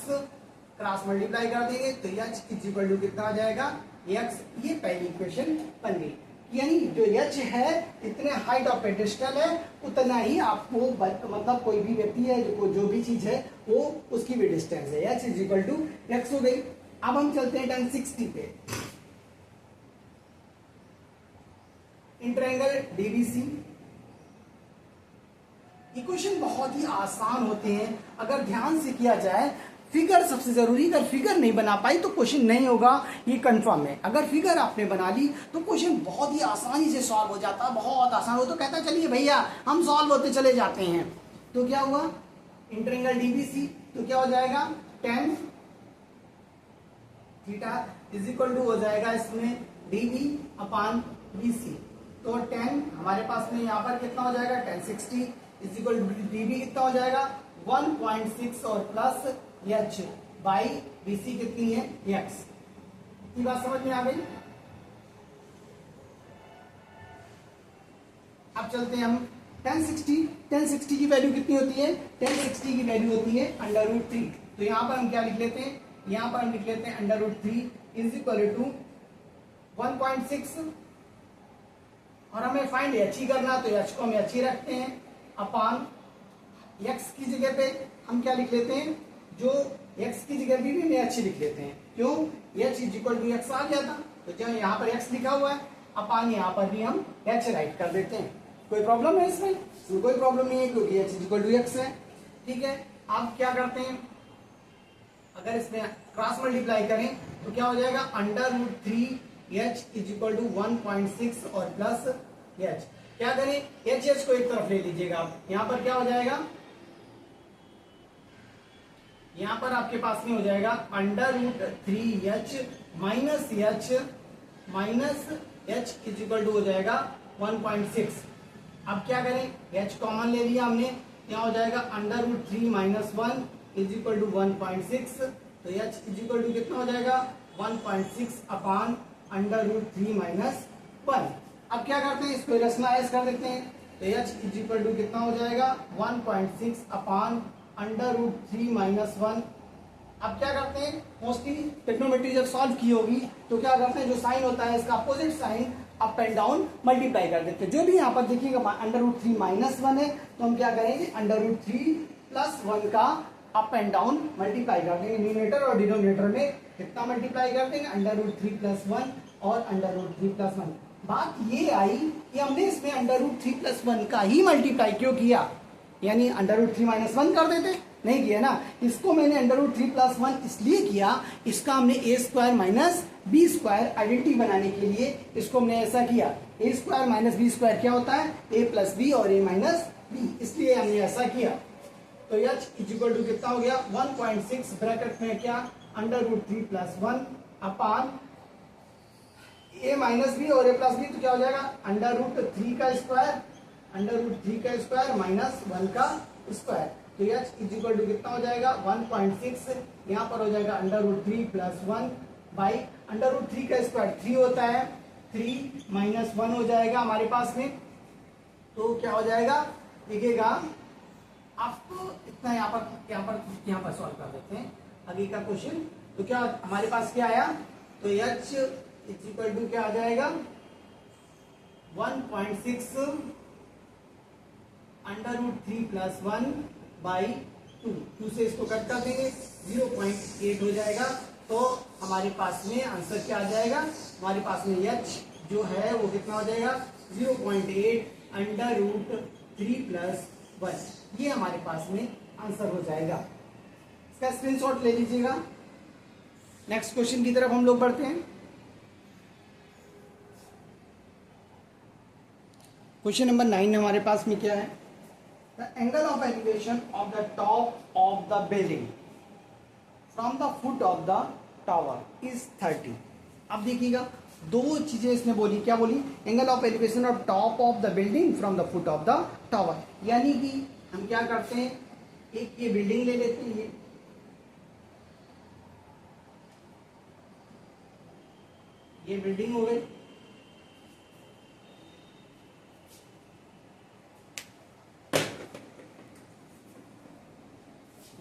cross multiply कर देंगे तो H इज इक्वल टू कितना आ जाएगा, x। ये पहली इक्वेशन बन गई, यानी जो H है इतने हाइट ऑफ पेडेस्टल है उतना ही आपको मतलब कोई भी व्यक्ति है जो भी चीज है वो उसकी भी डिस्टेंस है, H is equal to x हो गई। अब हम चलते हैं tan 60 पे, इन ट्रायंगल DBC। इक्वेशन बहुत ही आसान होते हैं अगर ध्यान से किया जाए। फिगर सबसे जरूरी, अगर फिगर नहीं बना पाई तो क्वेश्चन नहीं होगा, ये कंफर्म है। अगर फिगर आपने बना ली तो क्वेश्चन बहुत ही आसानी से सॉल्व हो जाता है, बहुत आसान हो। तो कहता है चलिए भैया हम सॉल्व होते चले जाते हैं। तो क्या हुआ, इन ट्रायंगल DBC, तो क्या हो जाएगा, tan theta is equal to हो जाएगा इसमें DB अपॉन BC। तो tan हमारे पास में यहाँ पर कितना हो जाएगा, tan 60 is equal to DB कितना हो जाएगा 1.6 और प्लस H बाई BC कितनी है, x। ये बात समझ में आ गई। अब चलते हैं हम tan 60 की वैल्यू कितनी होती है, tan 60 की वैल्यू होती है √3। तो यहां पर हम क्या लिख लेते हैं, यहां पर हम लिख लेते हैं √3 इज इक्वल टू 1.6, और हमें फाइंड h ही करना, तो h को हम h ही रखते हैं अपॉन x की जगह पे हम क्या लिख लेते हैं, जो x की जगह भी हम h लिख लेते हैं, क्यों, h is equal to x आ गया था, तो जब यहाँ पर x लिखा हुआ है अपॉन यहाँ पर भी हम h राइट कर देते हैं। कोई प्रॉब्लम है इसमें, कोई प्रॉब्लम नहीं है क्योंकि h is equal to x है, ठीक है। आप क्या करते हैं, अगर इसमें क्रॉस मल्टीप्लाई करें तो क्या हो जाएगा, √3h इज इक्वल टू 1.6 और प्लस h। क्या करें, h को एक तरफ ले लीजिएगा आप, यहाँ पर क्या हो जाएगा, यहां पर आपके पास में हो जाएगा √3h minus h is equal to हो जाएगा 1.6। अब क्या करें, h कॉमन ले लिया हमने, यहाँ हो जाएगा √3 माइनस 1 इज इक्वल टू 1.6, तो h इज इक्वल टू कितना हो जाएगा 1.6 अपॉन √3 माइनस 1। अब क्या करते हैं, इसको रैशनलाइज कर देते हैं, तो h इज इक्वल टू कितना हो जाएगा 1.6 अपॉन √3 माइनस 1। अब क्या करते हैं, मोस्टली ट्रिग्नोमेट्री जब सॉल्व की होगी तो क्या करते हैं, जो साइन होता है इसका opposite sign up and down multiply कर देते हैं। जो भी यहाँ पर देखिएगा √3 माइनस 1 है तो हम क्या करेंगे, √3 प्लस 1 का अप एंड डाउन मल्टीप्लाई कर देंगे, न्यूमरेटर और डिनोमिनेटर में कितना मल्टीप्लाई कर देंगे, √3 प्लस 1 और √3 प्लस 1। बात ये आई कि हमने इसमें √3 प्लस 1 का ही मल्टीप्लाई क्यों किया, यानी √3 माइनस 1 कर देते, नहीं किया ना। इसको मैंने √3 प्लस 1 इसलिए किया, इसका हमने a² माइनस b² आइडेंटिटी बनाने के लिए इसको हमने ऐसा किया। a² माइनस b² क्या होता है, a प्लस b और a माइनस b, इसलिए हमने ऐसा किया। तो h इज इक्वल टू कितना हो गया 1.6 ब्रैकेट में क्या √3 plus 1 upon a minus b और a प्लस b, तो क्या हो जाएगा √3 का स्क्वायर, √3 का स्क्वायर माइनस 1 का स्क्वायर। तो h इज इक्वल टू कितना हो जाएगा 1.6, यहाँ पर हो जाएगा √3 प्लस 1 बाई √3 का स्क्वायर 3 होता है, 3 माइनस 1 हो जाएगा हमारे पास में। तो क्या हो जाएगा, देखिएगा आपको इतना यहाँ पर सॉल्व कर देते हैं आगे का क्वेश्चन। तो क्या हमारे पास क्या आया, तो h इज इक्वल टू क्या आ जाएगा 1.6 √3 प्लस 1 बाई 2 से इसको कट कर देंगे 0.8 हो जाएगा। तो हमारे पास में आंसर क्या आ जाएगा, हमारे पास में h जो है वो कितना हो जाएगा 0.8 √3+1। ये हमारे पास में आंसर हो जाएगा। इसका स्क्रीनशॉट ले लीजिएगा। नेक्स्ट क्वेश्चन की तरफ हम लोग बढ़ते हैं। क्वेश्चन नंबर 9 हमारे पास में क्या है? The angle of elevation of the top of the building from the foot of the tower is 30। अब देखिएगा, दो चीजें इसने बोली। क्या बोली? Angle of elevation of top of the building from the foot of the tower. यानी कि हम क्या करते हैं, एक ये बिल्डिंग ले लेते हैं, ये बिल्डिंग हो गई,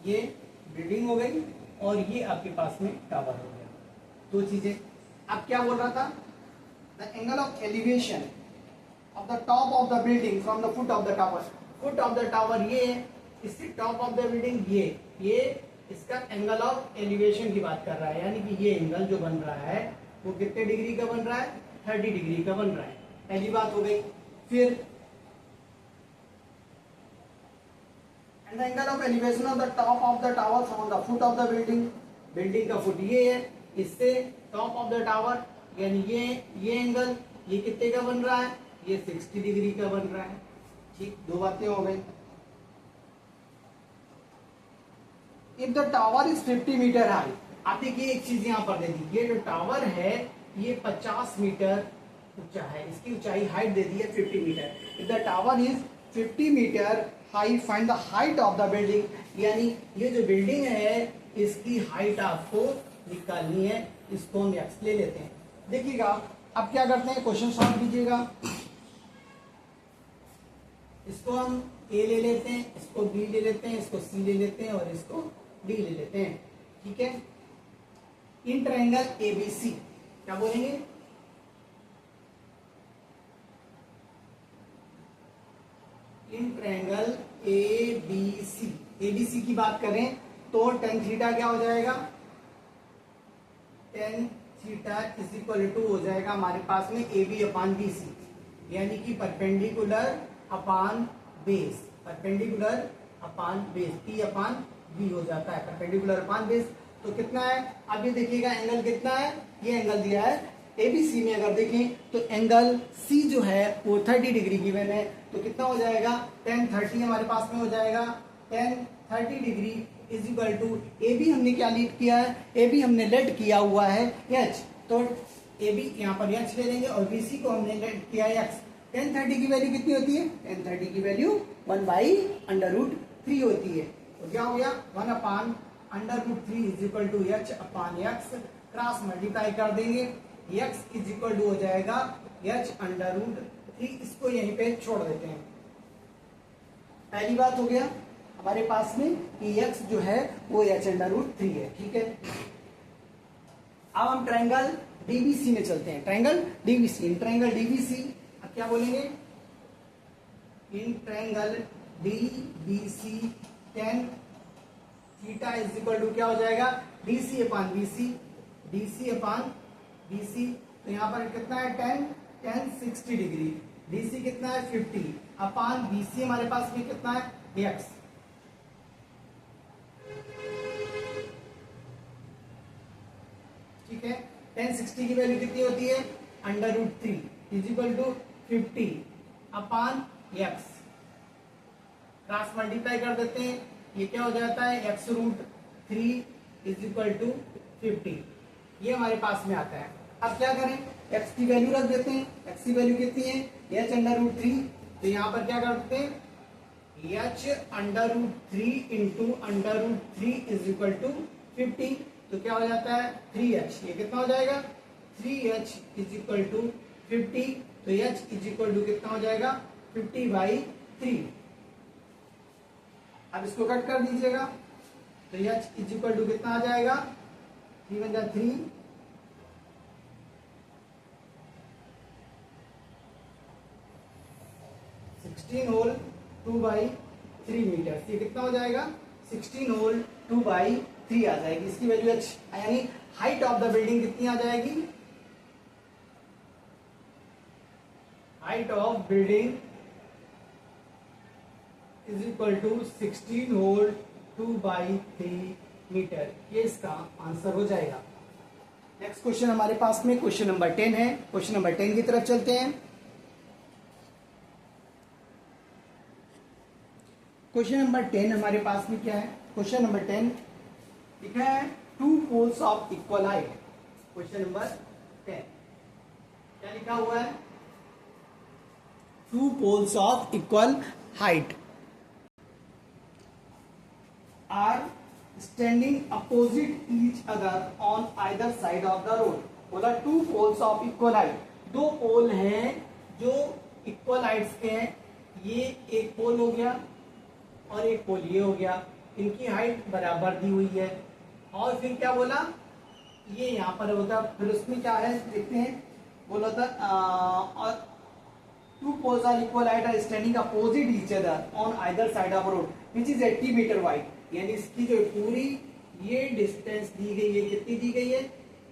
ये बिल्डिंग हो गई, और ये आपके पास में टावर हो गया। दो चीजें। अब क्या बोल रहा था? The angle of elevation of the top of the building from the foot of the tower. Foot of the tower ये है, इससे टॉप ऑफ द बिल्डिंग ये इसका एंगल ऑफ एलिवेशन की बात कर रहा है। यानी कि ये एंगल जो बन रहा है वो कितने डिग्री का बन रहा है? 30 डिग्री का बन रहा है। पहली बात हो गई। फिर and the angle of elevation of the top of the tower from the foot of the building, building का फुट ये है, इससे टॉप ऑफ द टावर यानी ये एंगल ये कितने का बन रहा है? ये 60 डिग्री का बन रहा है। ठीक, दो बातें हो गई। If the tower is 50 metre high, आप देखिए एक चीज यहां पर दे दी, ये जो टावर है ये 50 मीटर ऊंचा है, इसकी ऊंचाई हाइट दे दी है 50 metre. If the tower is 50 metre high, find the height of the building. यानी ये जो बिल्डिंग है इसकी हाइट आपको निकालनी है। इसको हम एक्स ले लेते हैं। देखिएगा, अब क्या करते हैं, क्वेश्चन सॉल्व कीजिएगा। इसको हम ए ले लेते हैं, इसको बी ले लेते हैं, इसको सी ले लेते हैं और इसको डी ले लेते हैं। ठीक है। इन ट्रायंगल एबीसी क्या बोलेंगे? इन ट्रायंगल एबीसी, एबीसी की बात करें तो टेन थीटा क्या हो जाएगा? Tan theta is equal to हो जाएगा हमारे पास में ए बी अपान बी सी, यानी कि perpendicular upon base, perpendicular upon base, P upon B हो जाता है, परपेंडिकुलर अपान बेस। तो कितना है? अब ये देखिएगा एंगल कितना है, ये एंगल दिया है एबीसी में। अगर देखें तो एंगल सी जो है वो 30 डिग्री गिवन है, तो कितना हो जाएगा? 1030 हमारे पास में हो जाएगा। 1030 degree is equal to A B हमने क्या लीड किया है? ए बी हमने लेट किया हुआ है एच, तो ए बी यहाँ पर एच ले लेंगे और बी सी को हमने लेट किया है एक्स। 1030 की वैल्यू कितनी होती है? 1030 की वैल्यू 1/√3 होती है। तो क्या हो गया? 1/√3 is equal to h upon x, cross multiply कर देंगे, एक्स इज इक्वल टू हो जाएगा h√3। इसको यहीं पे छोड़ देते हैं। पहली बात हो गया हमारे पास में कि x जो है वो h√3 है। ठीक है। अब हम ट्रायंगल डीबीसी में चलते हैं। Triangle DBC, in triangle DBC अब क्या बोलेंगे? In triangle DBC tan theta is equal to क्या हो जाएगा? DC upon BC, DC upon BC. तो यहाँ पर कितना है? 10 60 डिग्री। डीसी कितना है? 50 अपान बीसी हमारे पास में कितना है? एक्स। ठीक है। 10 60 की वैल्यू कितनी होती है? √3 is equal to 50 upon x, cross multiply कर देते हैं, ये क्या हो जाता है? x√3 is equal to 50। ये हमारे पास में आता है। अब क्या करें? x की वैल्यू रख देते हैं। x की वैल्यू कितनी है? h√3। तो यहाँ पर क्या करते हैं? h√3 into √3 is equal to 50। तो क्या हो जाता है? 3h। ये कितना हो जाएगा? 3h is equal to 50। तो h इज इक्वल टू कितना हो जाएगा? 50/3। अब इसको कट कर दीजिएगा, तो h इज इक्वल टू कितना आ जाएगा? 3 × 3, 16 होल 2/3 मीटर। ये कितना हो जाएगा? 16 होल 2/3 आ जाएगी। इसकी वैल्यू h, यानी हाइट ऑफ द बिल्डिंग कितनी आ जाएगी? Height of building is equal to 16 whole 2/3 metre. ये इसका आंसर हो जाएगा। नेक्स्ट क्वेश्चन हमारे पास में क्वेश्चन नंबर 10 है। क्वेश्चन नंबर 10 की तरफ चलते हैं। क्वेश्चन नंबर 10 हमारे पास में क्या है? क्वेश्चन नंबर 10 लिखा है two poles of equal height. Question number 10 क्या लिखा हुआ है? Two poles of equal height are standing opposite each other on either side of the road. बोला two poles of equal height, दो पोल हैं जो इक्वल हाइट्स के हैं। ये एक पोल हो गया और एक पोल ये हो गया, इनकी हाइट बराबर दी हुई है। और फिर क्या बोला? ये यहाँ पर होता, फिर उसमें क्या है देखते हैं। बोला था और two poles are equal height are standing opposite each other on either side of road which is 80 metre wide. यानी इसकी जो पूरी ये डिस्टेंस दी गई है, कितनी दी गई है?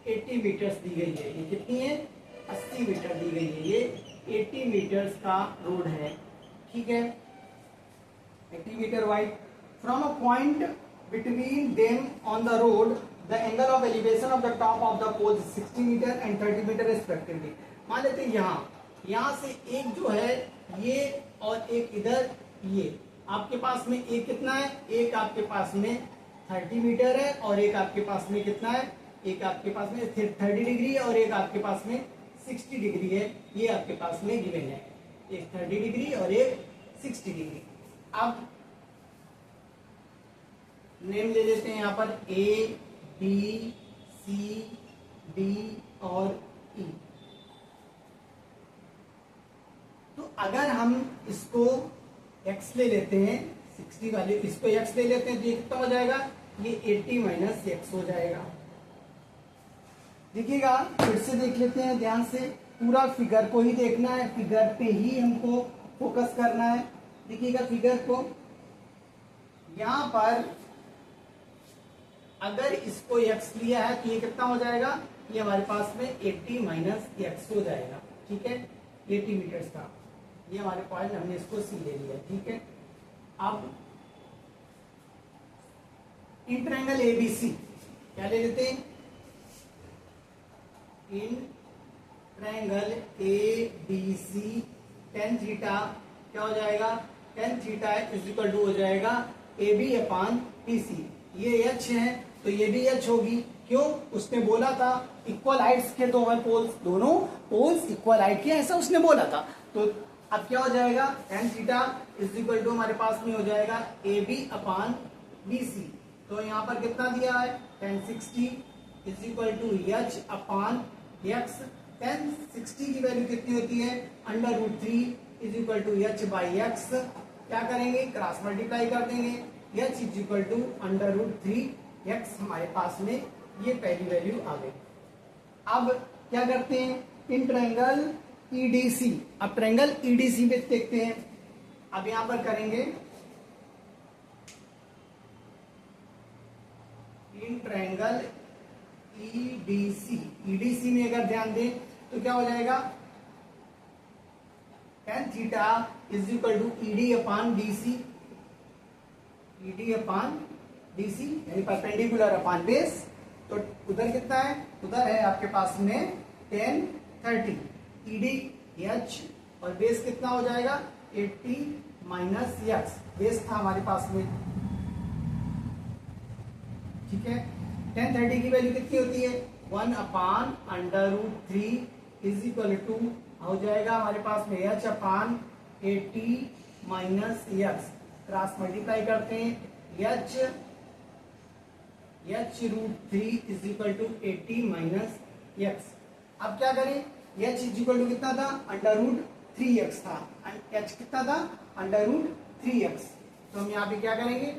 80 मीटर्स दी गई है। ये कितनी है? 80 मीटर दी गई है। ये 80 मीटर्स का रोड है, ठीक है, 80 metre wide. From a point between them on the road the angle of elevation of the top of the pole 60 metre and 30 metre respectively. मान लेते हैं यहाँ से एक जो है ये और एक इधर ये, आपके पास में एक कितना है? एक आपके पास में 30 मीटर है और एक आपके पास में कितना है? एक आपके पास में 30 डिग्री है और एक आपके पास में 60 डिग्री है। ये आपके पास में गिवन है, एक 30 डिग्री और एक 60 डिग्री। अब नेम ले लेते हैं यहाँ पर ए बी सी डी और ई। तो अगर हम इसको x ले लेते हैं, 60 वाले इसको x ले लेते हैं तो ये कितना हो जाएगा? ये 80 माइनस x हो जाएगा। देखिएगा, फिर से देख लेते हैं ध्यान से, पूरा फिगर को ही देखना है, फिगर पे ही हमको फोकस करना है। देखिएगा फिगर को, यहां पर अगर इसको x लिया है तो ये कितना हो जाएगा? ये हमारे पास में 80 माइनस x हो जाएगा, ठीक है, 80 मीटर्स का। ये हमारे पॉइंट, हमने इसको सी ले लिया, ठीक है। अब इन ट्रायंगल एबीसी क्या ले लेते हैं? In triangle ABC tan theta क्या हो जाएगा? tan theta is equal to हो जाएगा AB अपान BC। ये h है तो ये भी h होगी। क्यों? उसने बोला था इक्वल हाइट्स के दो हैं पोल्स, दोनों पोल्स इक्वल हाइट के, ऐसा उसने बोला था। तो अब क्या हो जाएगा? tan theta is equal to हमारे पास में हो जाएगा AB अपान BC। तो यहाँ पर कितना दिया है? tan 60 is equal to h upon x। tan 60 की वैल्यू कितनी होती है? √3 is equal to h by x। क्या करेंगे? क्रॉस मल्टीप्लाई कर देंगे, h is equal to √3x हमारे पास में ये पहली वैल्यू आ गई। अब क्या करते हैं? इन ट्रायंगल EDC, अब ट्रायंगल EDC पे देखते हैं। अब यहां पर करेंगे इन ट्रायंगल EDC। EDC में अगर ध्यान दें तो क्या हो जाएगा? tan theta is equal to ED upon DC, ED upon DC यानी परपेंडिकुलर अपान बेस। तो उधर कितना है? उधर है आपके पास में tan 30, ED h और बेस कितना हो जाएगा? 80 माइनस x। बेस था हमारे पास में, ठीक है। tan 30 की वैल्यू कितनी होती है? 1 अपान √3 इज इक्वल टू हो जाएगा हमारे पास में h upon 80 minus x। Cross multiply करते हैं, h√3 is equal to 80 minus x। अब क्या करें? h इज इक्वल टू कितना था? √3x था। h कितना था? √3x। तो हम यहाँ पे क्या करेंगे?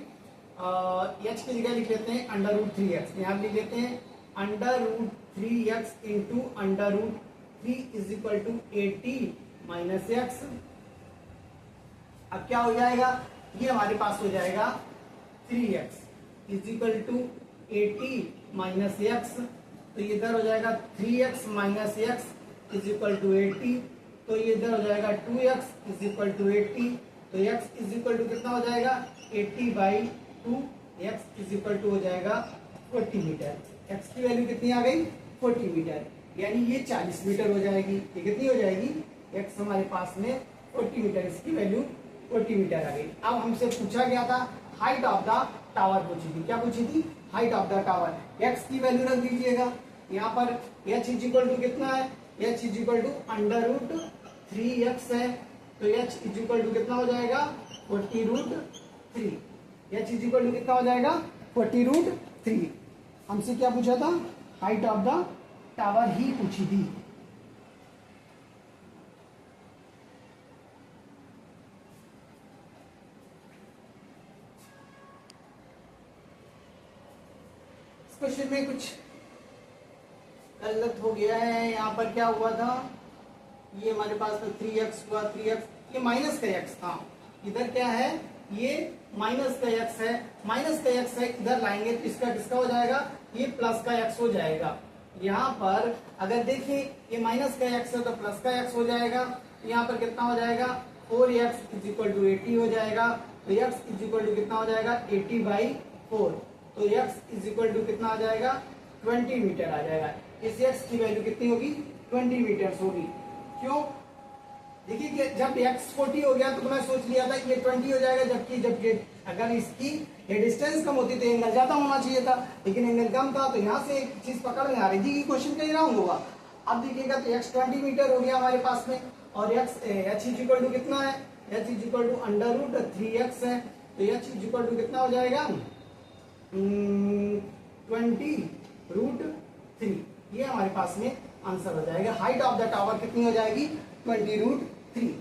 h की जगह लिख लेते हैं √3x। यहाँ लिख लेते हैं √3x into √3 is equal to 80 minus x। अब क्या हो जाएगा? ये हमारे पास हो जाएगा 3x is equal to 80 minus x। तो ये इधर हो जाएगा 3x minus x is equal to 80। तो ये इधर हो जाएगा 2x इज इक्वल टू 80। तो x इज इक्वल टू कितना हो जाएगा 80/2, x इज इक्वल टू हो जाएगा 40 मीटर। x की वैल्यू कितनी आ गई 40 मीटर, यानी ये 40 मीटर हो जाएगी। ये कितनी हो जाएगी x हमारे पास में 40 मीटर, इसकी वैल्यू 40 मीटर आ गई। अब हमसे पूछा गया था हाइट ऑफ द टावर पूछी थी, क्या पूछी थी height of the tower. x की वैल्यू रख दीजिएगा यहाँ पर, h इज इक्वल टू कितना है, h is equal to √3x है, तो h इज इक्वल टू कितना हो जाएगा 40√3। h इज इक्वल टू कितना हो जाएगा 40√3। हमसे क्या पूछा था हाइट ऑफ द टावर ही पूछी थी। इस क्वेश्चन में कुछ गलत हो गया है। यहाँ पर क्या हुआ था, ये हमारे पास में 3x हुआ, 3x ये माइनस का x था, इधर क्या है ये माइनस का x है, माइनस का x है, इधर लाएंगे तो इसका किसका हो जाएगा ये प्लस का x हो जाएगा। यहाँ पर अगर देखिए ये माइनस का x है तो प्लस का x हो जाएगा, तो यहाँ पर कितना हो जाएगा 4x इज इक्वल टू 80 हो जाएगा, तो x इज इक्वल टू कितना हो जाएगा 80/4, तो x इज इक्वल टू कितना आ जाएगा 20 मीटर आ जाएगा। इस x की वैल्यू कितनी होगी 20 मीटर होगी। क्यों, देखिए कि जब x 40 हो गया तो मैं सोच लिया था ये 20 हो जाएगा, जबकि अगर इसकी ये डिस्टेंस कम होती तो एंगल ज्यादा होना चाहिए था, लेकिन एंगल कम था, तो यहाँ से एक चीज पकड़ में आ रही थी कि क्वेश्चन कहीं राउंड होगा। अब देखिएगा तो x 20 मीटर हो गया हमारे पास में, और h इज इक्वल टू कितना है, h is equal to √3x है, तो h इज इक्वल टू कितना हो जाएगा 20√3। ये हमारे पास में आंसर हो जाएगा। हाइट ऑफ द टावर कितनी हो जाएगी 20√3।